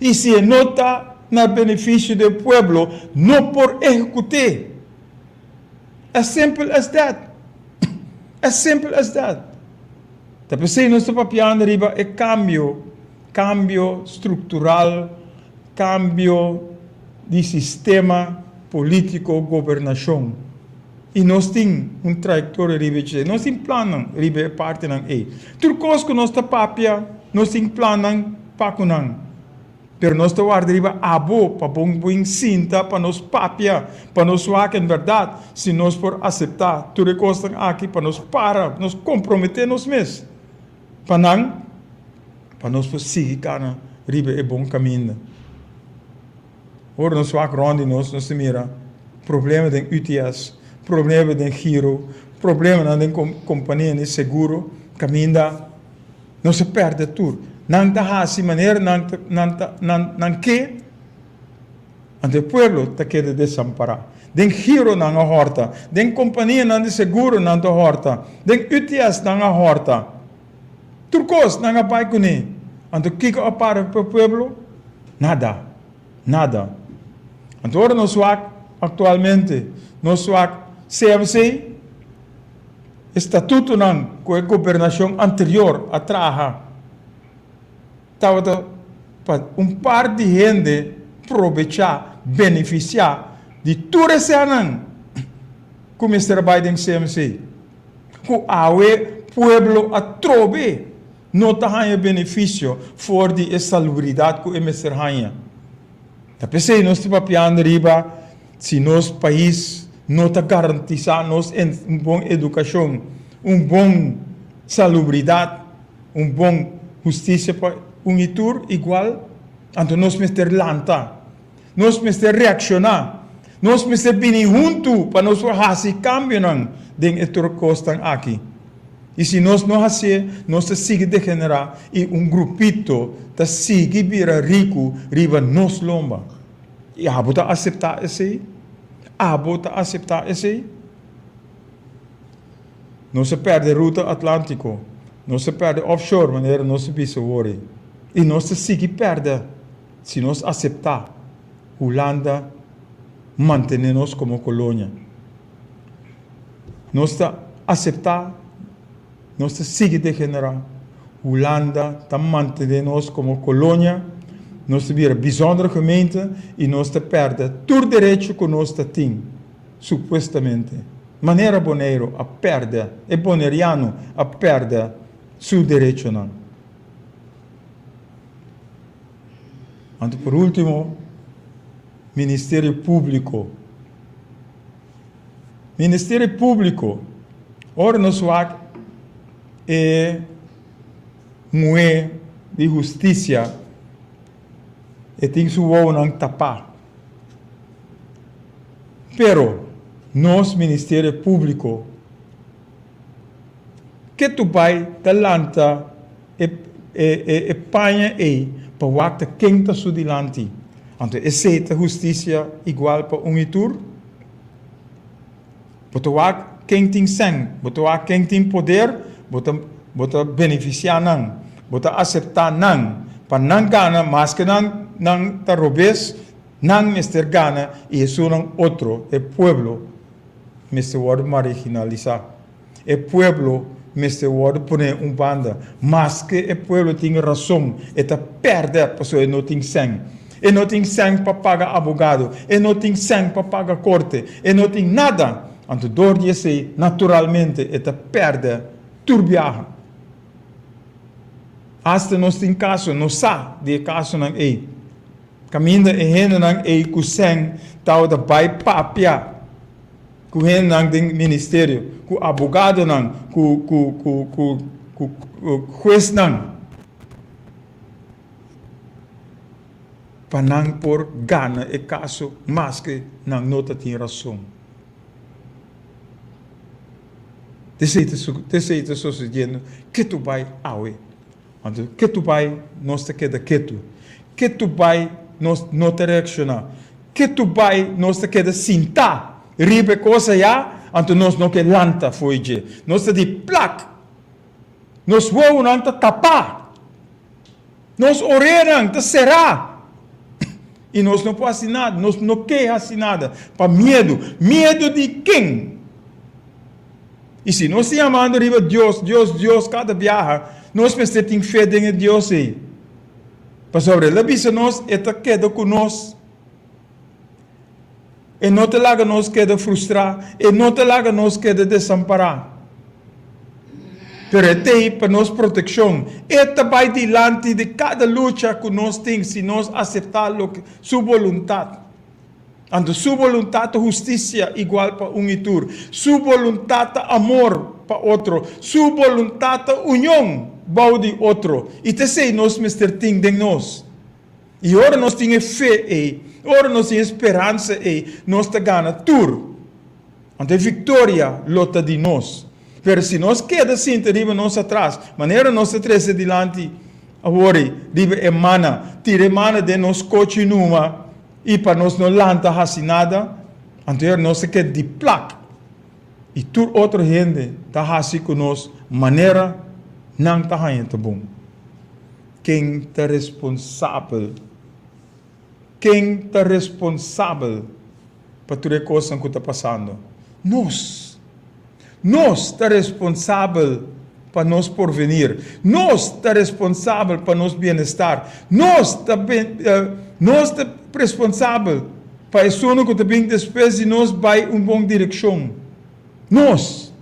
e se nota na benefício do pueblo, não por executar. As simple as that. As simple as that. Tapi se nós estamos papiando riba é cambio estrutural, cambio de sistema político, governação. E nós temos trajetória riba, nós temos plano riba parte ng A. Turcos que nós estamos papiando, nós temos plano para kunang. Pero nós estamos arriba abo para bom cinta para nos papia para nos falar em verdade se nós for aceitar tudo que está aqui para nos nos comprometer nos mesmos para nós seguir cara riba é bom caminho. Ora nós falar ronde nós mira problema de UTS, problema de giro, problema na companhia de seguro, caminho não se perde tudo. Não está assim maneira, não que o pueblo está queda desamparado. Den giro não a horta, den companhia não de seguro não a horta, den UTS não a horta. Turcos não a pai com ele. Então que a para o pueblo? Nada. Então agora nós atualmente nós CMC estatuto não com a governação anterior a trabalhar. Estava para par de gente aproveitar, beneficiar de tudo esse ano que o Mr. Biden CMC. Que o pueblo a trobe não tem benefício for de salubridade que o Mr. Hanha. Tapi se nós estamos papiando riba, se nosso país não está garantizar nos uma boa educação, bom salubridade, bom justiça para itur igual, então nós mester lanta, nós mester reaccionar, nós mester bini junto para nós fazer cambio não den etor costan aqui. E se nós não fazer, nós sigue degenerar e grupito tá sigue vira rico riba nos lomba. E abo tá aceitar esse, não se perde ruta Atlântico, não se perde offshore maneira não se bisa worry. E nós seguir perde se nós aceitar Holanda manter-nos como colônia. Nós aceitar, nós seguir degenerar. Holanda está manter-nos como colônia. Nós vira bijzondere gemeente e nós perde todo direito que nós temos. supuestamente. Maneira boneiro a perda, e boneriano a perda seu direito não. Anto por último, Ministério Público. Ministério Público, ora no suac é moe de justiça e tem sua não tapar. Pero nós Ministério Público que tu vai talanta e panha e para wakta quem su dilante. Anto aceita justiça igual para itur. Bota quem tem sangue, bota quem tem poder, bota beneficiar não, bota aceitar não, para não ganhar mais que não tá robes, não mister gana e isso não outro, é pueblo, mister word marginalizar, é pueblo, mister word poner banda, mas que é pueblo tem razão, é tá perder pessoa não tem sangue. E não tem sangue para pagar advogado, e não tem sangue para pagar corte, e não tem nada. Anto door die se naturalmente eta perde turbiaha. Hasta nos tem caso, no sa de caso nang ei. Caminda e hena nang ei kuseng tau da bai papia. Ku hen nang ding ministério, ku advogado nang, ku juez nang. Panang por gana e caso mas que nang nota tem razão. Te sucedendo que tu vai awe. Que tu vai nós te queda quieto. Que tu vai nós não te reaccionar. Que tu vai nós te queda sinta. Ribe coisa já, então nós não que lanta foi je. Nós te di plac. Nós vou não te tapar. Nós orerang te será. E nós não podemos fazer nada, nós não queremos fazer nada. Para medo. Medo de quem? E se nós estamos amando riba Deus, cada viaja, nós precisamos ter fé em Deus aí. Para sobre a bisa nós, esta queda com nós. E não te laga nós queda frustrar, e não te laga nós queda desamparar. Pero é aí para nós proteção. Esta vai diante de cada luta que nós temos, se nós aceitarmos sua vontade. Ando sua vontade justiça igual para itur, sua vontade amor para outro, sua vontade união para de outro. E te sei nós mister ting de nós. E ora nós temos fé e ora nós temos esperança e nós te gana tur. Ante vitória lota de nós. Pero se nós queda assim, riba nós atrás, maneira nós atrás adiante, agora riba emana, tira emana de nós continua. E para nós não lanta assim nada, então nós se queda de placa. E toda outra gente está assim com nós, maneira não está indo bom. Quem está responsável? Quem está responsável para toda coisa que está passando? Nós. Nós está responsável para nós porvenir. Nós está responsável para nosso bem-estar. Nós está responsável para isso que está bem despesa e nós vai em boa direção. Nós.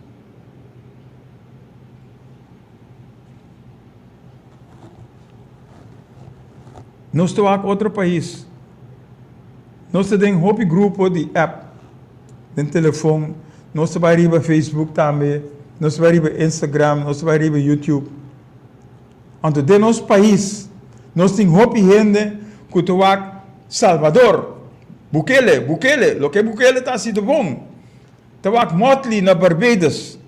Nós estamos em outro país. Nós temos um hobby grupo de app, de telefone. Nós vamos arriba Facebook também. Nós vamos arriba Instagram. Nós vamos arriba YouTube. Então, de nosso país, nós temos hobby gente que está Salvador. Bukele, lo que Bukele está sendo bom. Está Motley na Barbados.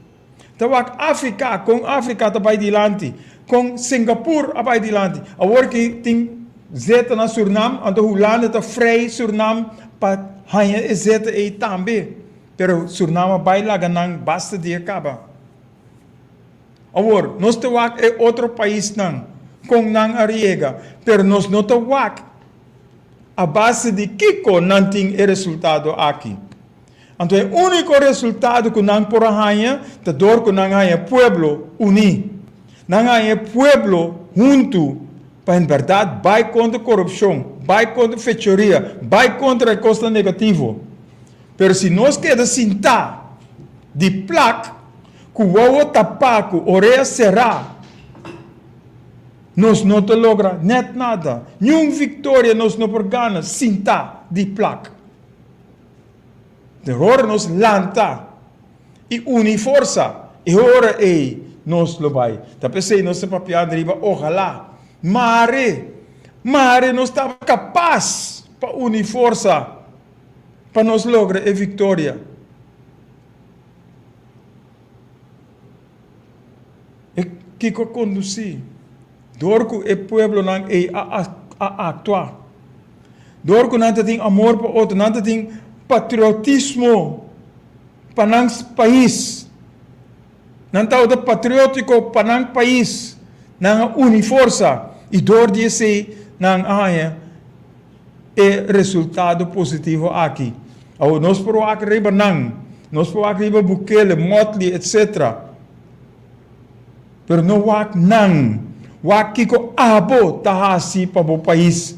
Está África, com África está vai dilante. Com Singapura vai dilante. Agora que tem zeta na Suriname, então o lande está frei Suriname para ganhar zeta aí também. Pero Suriname vai lá ganhar basta de acaba. Agora, nós estamos em outro país não, com não ariega, pero nós não estamos a base de Kiko não tem resultado aqui. Então, o único resultado que não por ganhar, é dor que não ganha pueblo unido. Não ganha pueblo junto, para em verdade, vai contra a corrupção, vai contra a fechoria, vai contra a costa negativa. Pero se nós queda sentar de placa, com o ovo tapar, com a orelha cerrar, nós não te logra net nada. Nenhuma vitória nós não ganha sentar de placa. De hora nós lanta e une força. E hora nós lo vai. Tá pensei nós se papiar driba, ojalá. Mare nós estava capaz para unir força para nós lograr a vitória. E que conduzir? Dorco o pueblo não é a actuar. Dorco não tem amor para outro, não tem patriotismo para nosso país. Não tem o patriótico para nosso país. Não une força. E dor de ser não é resultado positivo aqui. Nós por aqui riba não. Nós por aqui riba Bukele, Motley, etc. Pero não wak não. Wak kiko abo tahasi para o país.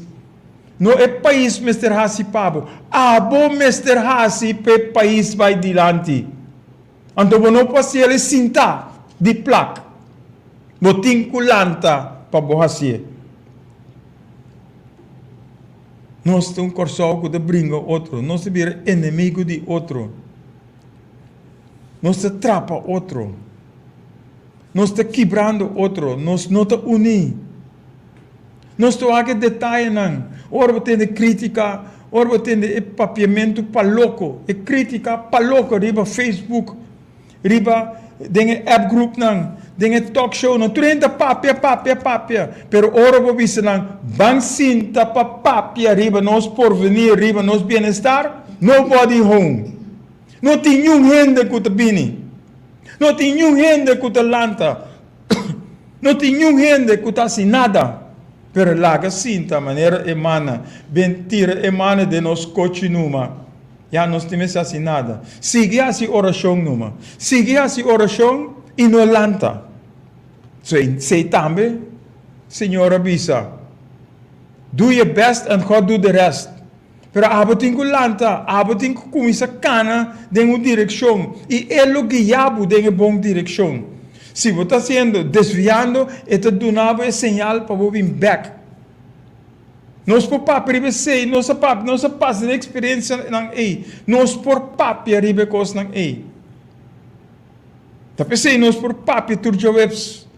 Não é país Mr. Hasi pabo. Abo Mr. Hasi pe país vai dilante. Então não pode ele sinta de placa. Botin kulanta para o Hasi. Nós temos um corso que brinca outro. Nós temos inimigo de outro. Nós trapa outro. Nós estamos quebrando outro, nós não estamos unidos. Nós estamos aqui detalhe não. Ora você tem crítica, ora você tem papiamento para louco, e crítica para louco, riba Facebook, riba tem app group não, tem talk show não, 30 papia. Pero ora você não, bang sinta para papia riba nós porvenir, riba nós bem-estar, nobody home. Não tem nenhum gente que te bine. Não tem nenhum gente que te lanta. Não tem nenhum gente que te assim nada. Pero laga sinta maneira emana. Mentira emana de nos coche numa. Já nós temos assim nada. Sigue assim oração numa. Sigue assim oração e não lanta. Sei também, Senhora Bisa. Do your best and God do the rest. Pero abo tingo lanta, abo tingo kumisa cana de uma direção e ele guiabo de uma boa direção. Se você está sendo desviando, está dando um sinal para você vir back. Nós por papo ribe sei, nossa passa de experiência não é, nós por papo ribe coisa não é. Tá pensei nós por papo tur jovens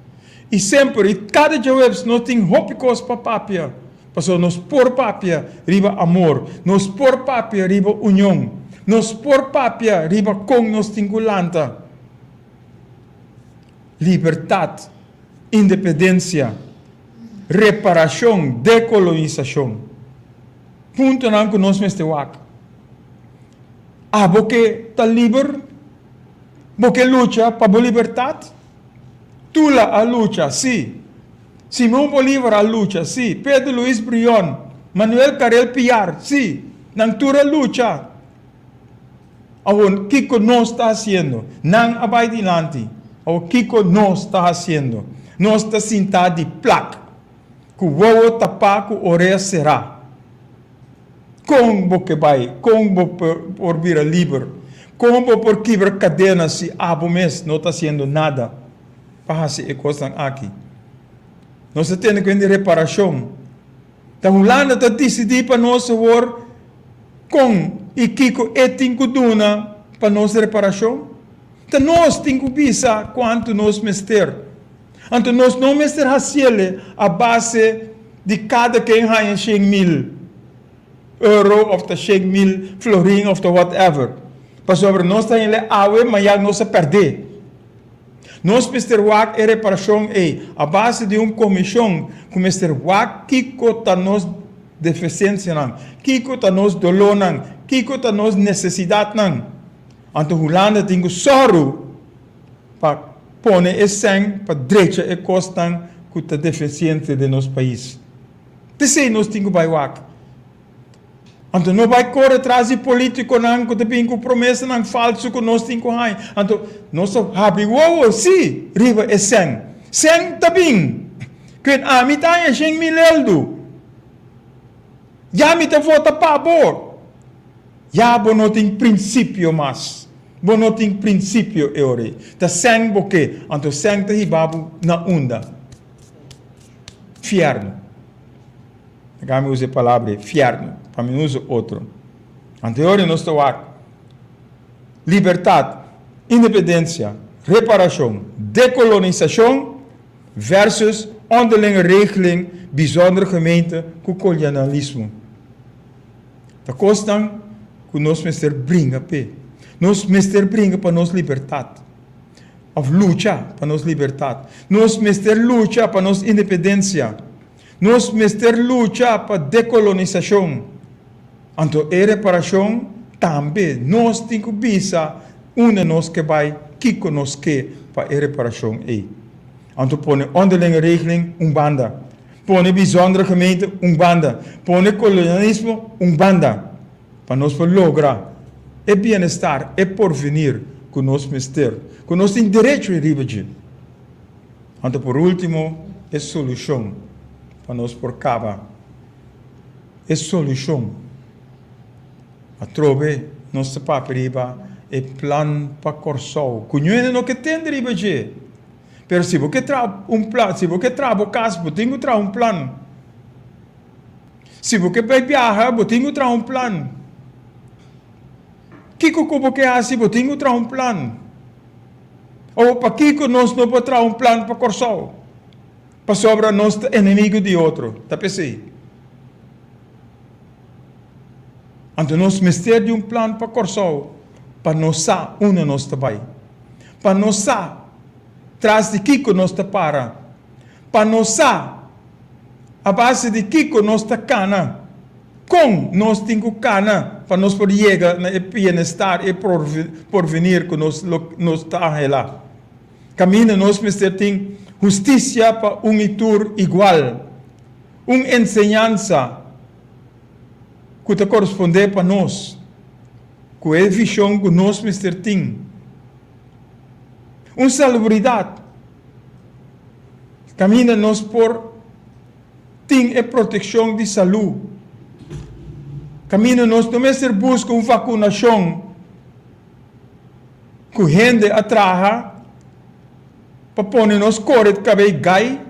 e sempre, cada jovens nós tem hope coisa para papo. Pastor, nós por papia riba amor, nós por papia riba união, nós por papia riba com nos tingulanta. Liberdade, independência, reparação, decolonização. Punto não que nós meste wak. Porque está livre, porque luta para a liberdade, tula a luta, sim. Simão Bolívar a luta, sim. Pedro Luiz Brion, Manuel Carel Piar, sim. Nantura luta. O que nós está fazendo? Não abai dilante. O que nós está fazendo? Nós está sentado de placa. Com o ovo tapar, com a orelha será. Como que vai? Como por vir livre? Como por quebrar cadenas se abo mês não está fazendo nada? Para fazer coisas aqui. Nós temos que ter reparação. Então, o Holanda está decidindo para nós com e que ético duna para nossa reparação. Então, nós temos que pensar quanto nós mester. Então, nós não mester a base de cada quem ganha 100.000 euro, ou 100.000 florin, ou whatever. Para sobre nós temos que mas nós perder. Nós, Mr. Wak, a reparação a base de uma comissão que Mr. Wak, que está nos deficiência, que está nos dolor, que está nos necessidade. Então, a Holanda tem que sorro para pôr esse sangue para direita e costa que está deficiente de nosso país. Desse nós temos que vai Wak. Então, não vai correr atrás de político, não, que tem promessa, não, falso, que nós temos que fazer. Então, nós sabemos, sim, riba é 100. 100 também. Que a mitad é 100.000 eldo. Já me te vota para bor. Ya bo no tem princípio mas. Bo no tem princípio eore. Ta sang boke, anto sang ta hibabu na onda. Fierno. Agora me use a palavra fierno, para mim uso outro. Anterior nós estamos liberdade, independência, reparação, decolonização versus onderlinge regeling, bijzondere gemeente, com kolonialismo. Dat kost dan que nós mister brinca pe. Nós mister brinca para nos liberdade. Of luta para nos liberdade. Nós mister luta para nos independência. Nós mister luta para decolonização. Anto a reparação também nós temos que bisa uma nós que vai que conosco para a reparação aí. Anto põe onderlinge regeling banda. Põe bijzondere gemeente banda. Põe kolonialismo banda. Para nós lograr o bem-estar e porvenir que nós mister. Que nós temos direito a ribedir. Anto por último, é solução para nós por cava. É solução. A trove nossa paperiba é plan para corsol. Cunhene no que tem de ribedir. Pero se você traz plan, se você traz o caso, você tem que trazer plan. Se você vai viajar, você tem que trazer plan. Kiko como que assim, você tem que trazer plan. Ou para Kiko nós não podemos trazer plan para corsol. Para sobra nós inimigo de outro. Tá pensei? Então nós precisamos de plan para corsol. Para nós sa uma nós trabalha. Para nós sa traz de Kiko nós te para. Para nós sa a base de Kiko nós te cana. Com nós temos cana para nós poder chegar na bem-estar e porvenir que nós está lá. Caminho nós precisamos ter justiça para itur igual. Enseñança que te corresponde para nós. Que é a visão que nós precisamos ter. Salubridade. Caminho nós por ter a proteção de saúde. Caminho nós não é ser busca vacinação que gente atraja para pôr nos correr de cabelo gai,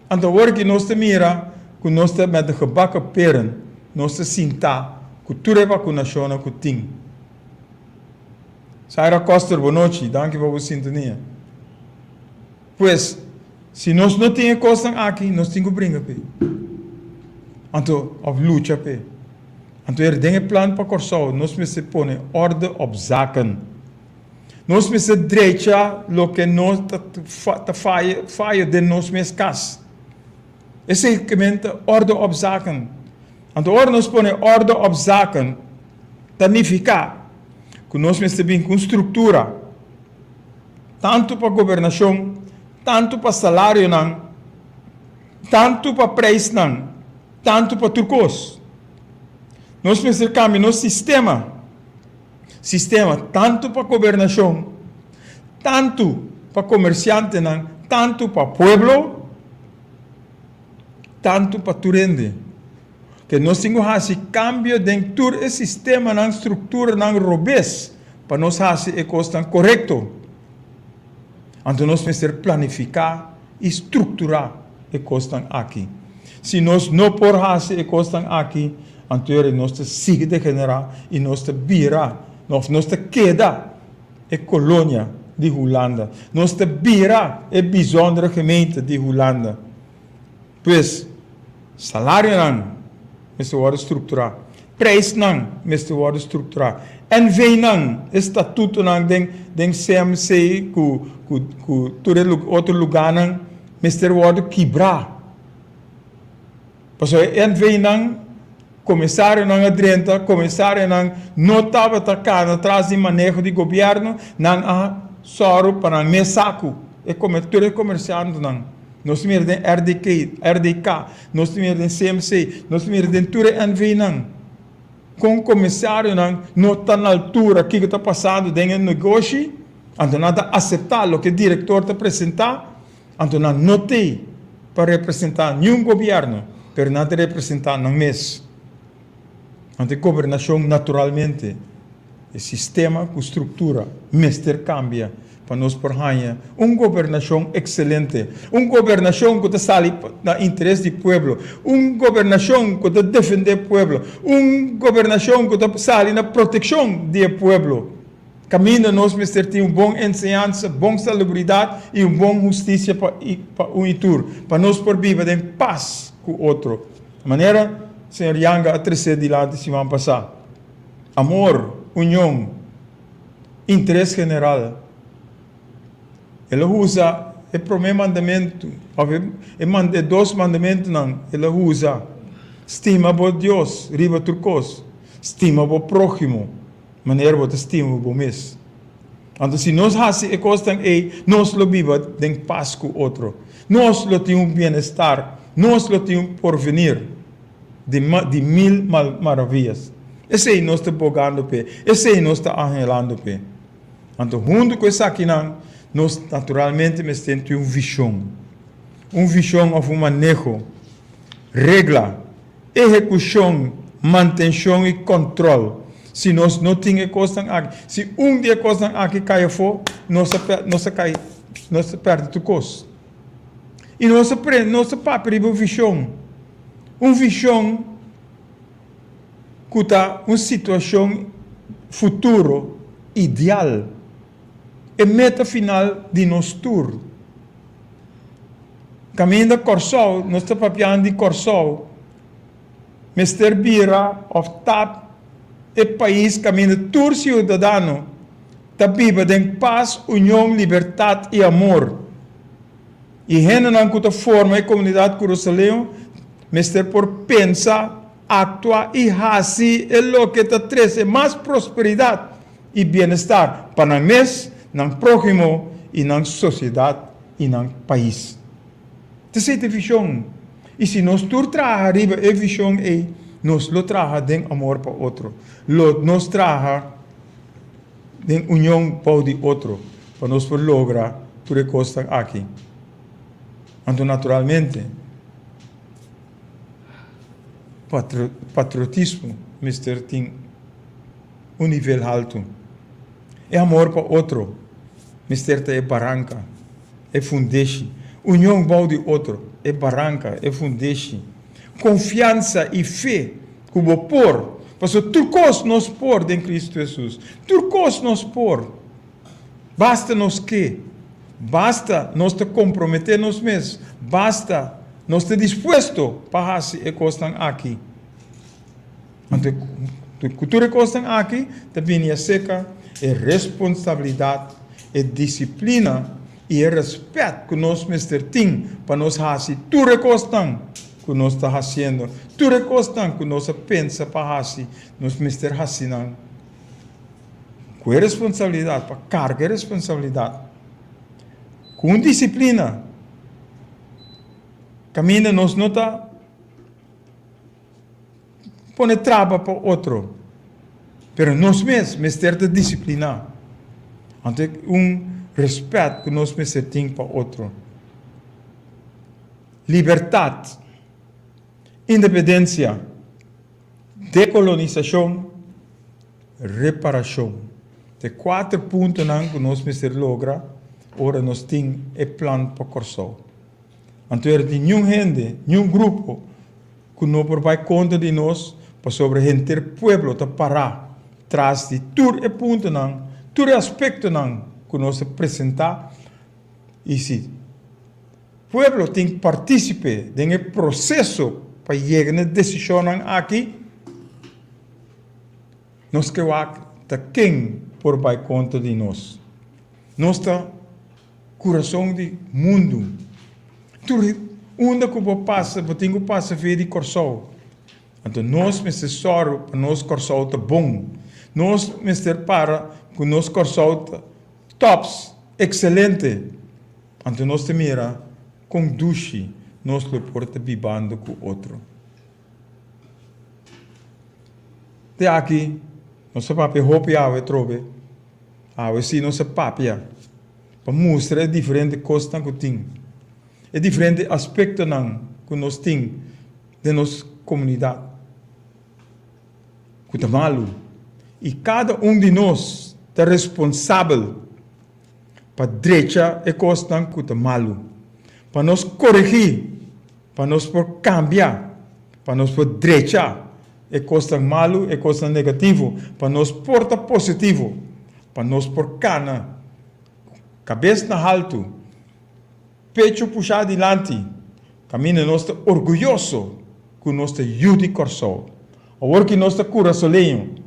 então agora que nós te mira que nós te met de gebakken peren, nós te sinta que toda vacinação que tem. Saira Costa, boa noite, danke pela sintonia. Pois, se nós não temos coisa aqui, nós temos que brincar. Então, a luta. Então, er plan para corsol, nós precisamos pôr ordem op zaken. Nós precisamos direita lo que nós falha de nós mesmos cas. Esse é o ordem op zaken. Então, ora nós põe ordem op zaken, significa que nós precisamos com estrutura, tanto para governação, tanto para salário, tanto para preço, tanto para turcos. Nós precisamos cambiar nosso sistema, tanto para governação, tanto para comerciante, tanto para pueblo, tanto para turende. Que nós temos que fazer cambio dentro do sistema, na estrutura, na robês, para nós fazer a coisa correta. Então nós precisamos planificar e estruturar a coisa aqui. Se nós não podemos fazer a coisa aqui, então nós sigue degenerar e nós vira, nós queda a colônia de Holanda. Nós vira a bijzondere gemeente de Holanda. Pois, salário não, mas o estruturar. Preço não, mas o estruturar. NV não, estatuto não, den CMC, que todo outro lugar não, mas o quebrar. Porque NV não, comissário não adrenta, comissário não estava atacando atrás de manejo de governo, não há soro para me saco. É como todo é comerciante não. Nós temos de RDK, nós temos de CMC, nós temos de tudo NV não. Com o comissário não está na altura que está passando dentro do negócio, então nada aceitar o que o diretor está apresentar, então não tem para representar nenhum governo, mas nada representar não mês. Então, a governação naturalmente o sistema, a estrutura, mister cambia para nós por ganhar governação excelente, governação que está no interesse do povo, governação que está defender o povo, governação que está na proteção do povo. Caminho nós mister tem boa ensinança, boa salubridade e boa justiça para o itur, para nós por viver em paz com o outro. De maneira, Senhor Yanga, a terceira de lado se vão passar. Amor, união, interesse general. Ele usa o primeiro mandamento, é dois mandamentos, não. Ele usa estima por Deus, riba turcos, estima por próximo, maneira por estima por mês. Então, se nós fazemos coisas nós lo vivemos em paz com o outro. Nós lo temos bem-estar, nós lo temos porvenir de mil maravilhas. Esse aí nós estamos bogando pé, esse aí nós estamos angelando pé. Então, junto com isso aqui, nós naturalmente temos uma visão de um manejo, regra, execução, manutenção e controle. Se nós não temos coisas aqui, se dia coisas aqui cai fora, nós perdemos tudo coisa. E nós aprendemos uma visão. Uma visão que está uma situação futuro ideal. É meta final de nosso tour. Caminho da Corsol, nós estamos papiando de Corsol. Mr. Bira, of TAP, é país caminho de tour cidadano. Está viva em paz, união, liberdade e amor. E gente não que forma a comunidade de Jerusalém, Mr. por pensar, actuar e fazer é o que está trazendo mais prosperidade e bem-estar para o mês, no próximo e na sociedade e no país. Essa é a visão. E se nós trabalhamos a visão, nós lo trabalhamos de amor para o outro. Nós trabalhamos de união para o outro, para nós lograr tudo que está aqui. Então, naturalmente, patriotismo, Mr. tem um nível alto. É amor para o outro. Mr. é barranca, é fundeixe. União para o outro, é barranca, é fundeixe. Confiança e fé que vou pôr. Porque tudo coisa nós pôr em Cristo Jesus. Tudo coisa nós pôr. Basta nós que? Basta nós te comprometer nós mesmos. Basta nós te disposto para fazer a coisa aqui. Então, cultura que estão aqui, também é seca, é responsabilidade, é disciplina e é respeito que nós temos para nós fazer tudo que estão que nós estamos fazendo, tudo que estão que nós pensamos para fazer, nós estamos fazendo com responsabilidade, para carga de responsabilidade, com disciplina. Caminho nós não está põe trava para o outro. Pero nós mesmos temos de disciplinar. Então, respeito que nós mesmos temos para o outro. Liberdade, independência, decolonização, reparação. De 4 pontos que nós mesmos logramos, agora nós temos o plano para Corsol. Então, nenhum gente, nenhum grupo que não vai conta de nós para sobre gente do povo para parar atrás de todo o ponto, todo aspecto que nós apresentamos. E se o povo tem que participar no processo para chegar na decisão aqui, nós queremos quem por vai conta de nós. Nosso coração do mundo. Onde que eu passo, eu tenho que passar ver de Corsol. Então, nós necessário para nós Corsol está bom. Nós necessário para que nós Corsol está tops, excelente. Então, nós te mira com duche, nós lo porta vivendo com o outro. De aqui, nosso papi hopi ave trove. Ave sim, nossa papia. Para mostrar diferente coisas que tem. É diferente aspecto que nós temos de nossa comunidade. Que está malo. E cada de nós é responsável para direita e costa que está malo. Para nós corrigir, para nós por cambiar, para nós por direita e costa malo e costa negativo, para nós porta positivo, para nós por cana, cabeça na alto, pecho puxado adiante, caminho nós está orgulhoso que nós está de coração, agora que nós está coraçolenho.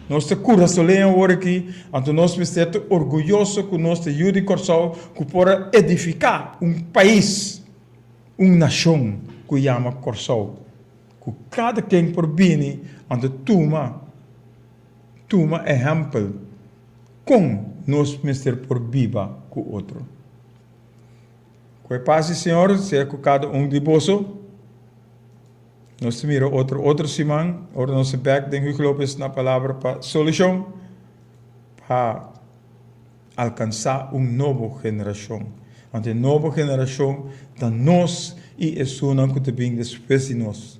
Nós te cura solenho agora aqui, então nós estamos orgulhosos que nós te de coração que para edificar país, nação que chama coração, que cada quem por bem, então toma exemplo, como nós mister por viva com o outro. Que paz, Senhor, seja com cada de bolso. Nós mira outra semana, agora nós back den Hugo Lopes na palavra para solução, para alcançar nova geração. Want a nova geração da nós e é só não que te bem depois de nós.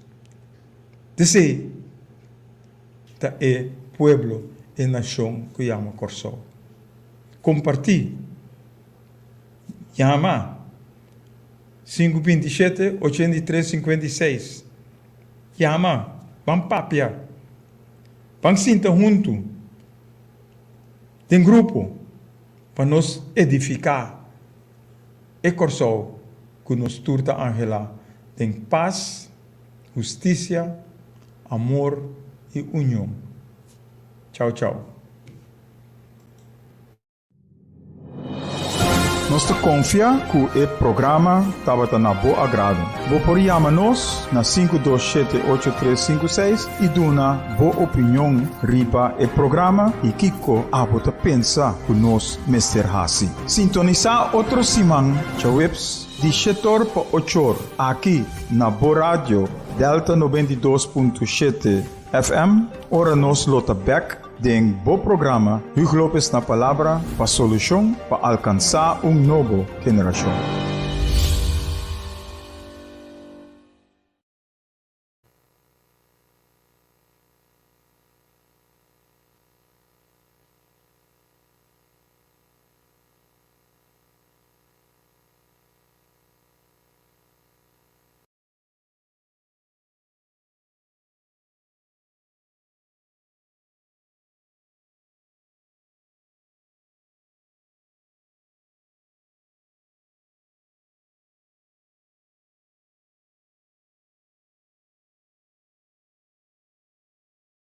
Desse da é pueblo e nação que chama Corsol. Compartilhe. Chama 527 83 56. Chama, vamos papia, vamos sentar junto, tem grupo, para nos edificar, e coração que nos turta angela, tem paz, justiça, amor e união. Tchau, tchau. Nós confia que o programa estava na boa agrado. Vou por chamar-nos na 527-8356 e dar uma boa opinião riba o programa e Kiko a bota pensa que nós Mr. Hassi. Sintonizar outro semana, tchaueps, de 7 para 8 aqui na Boa Rádio Delta 92.7 FM, ora nos lota back den bom programa Hugo Lopes na palavra para solução para alcançar novo geração.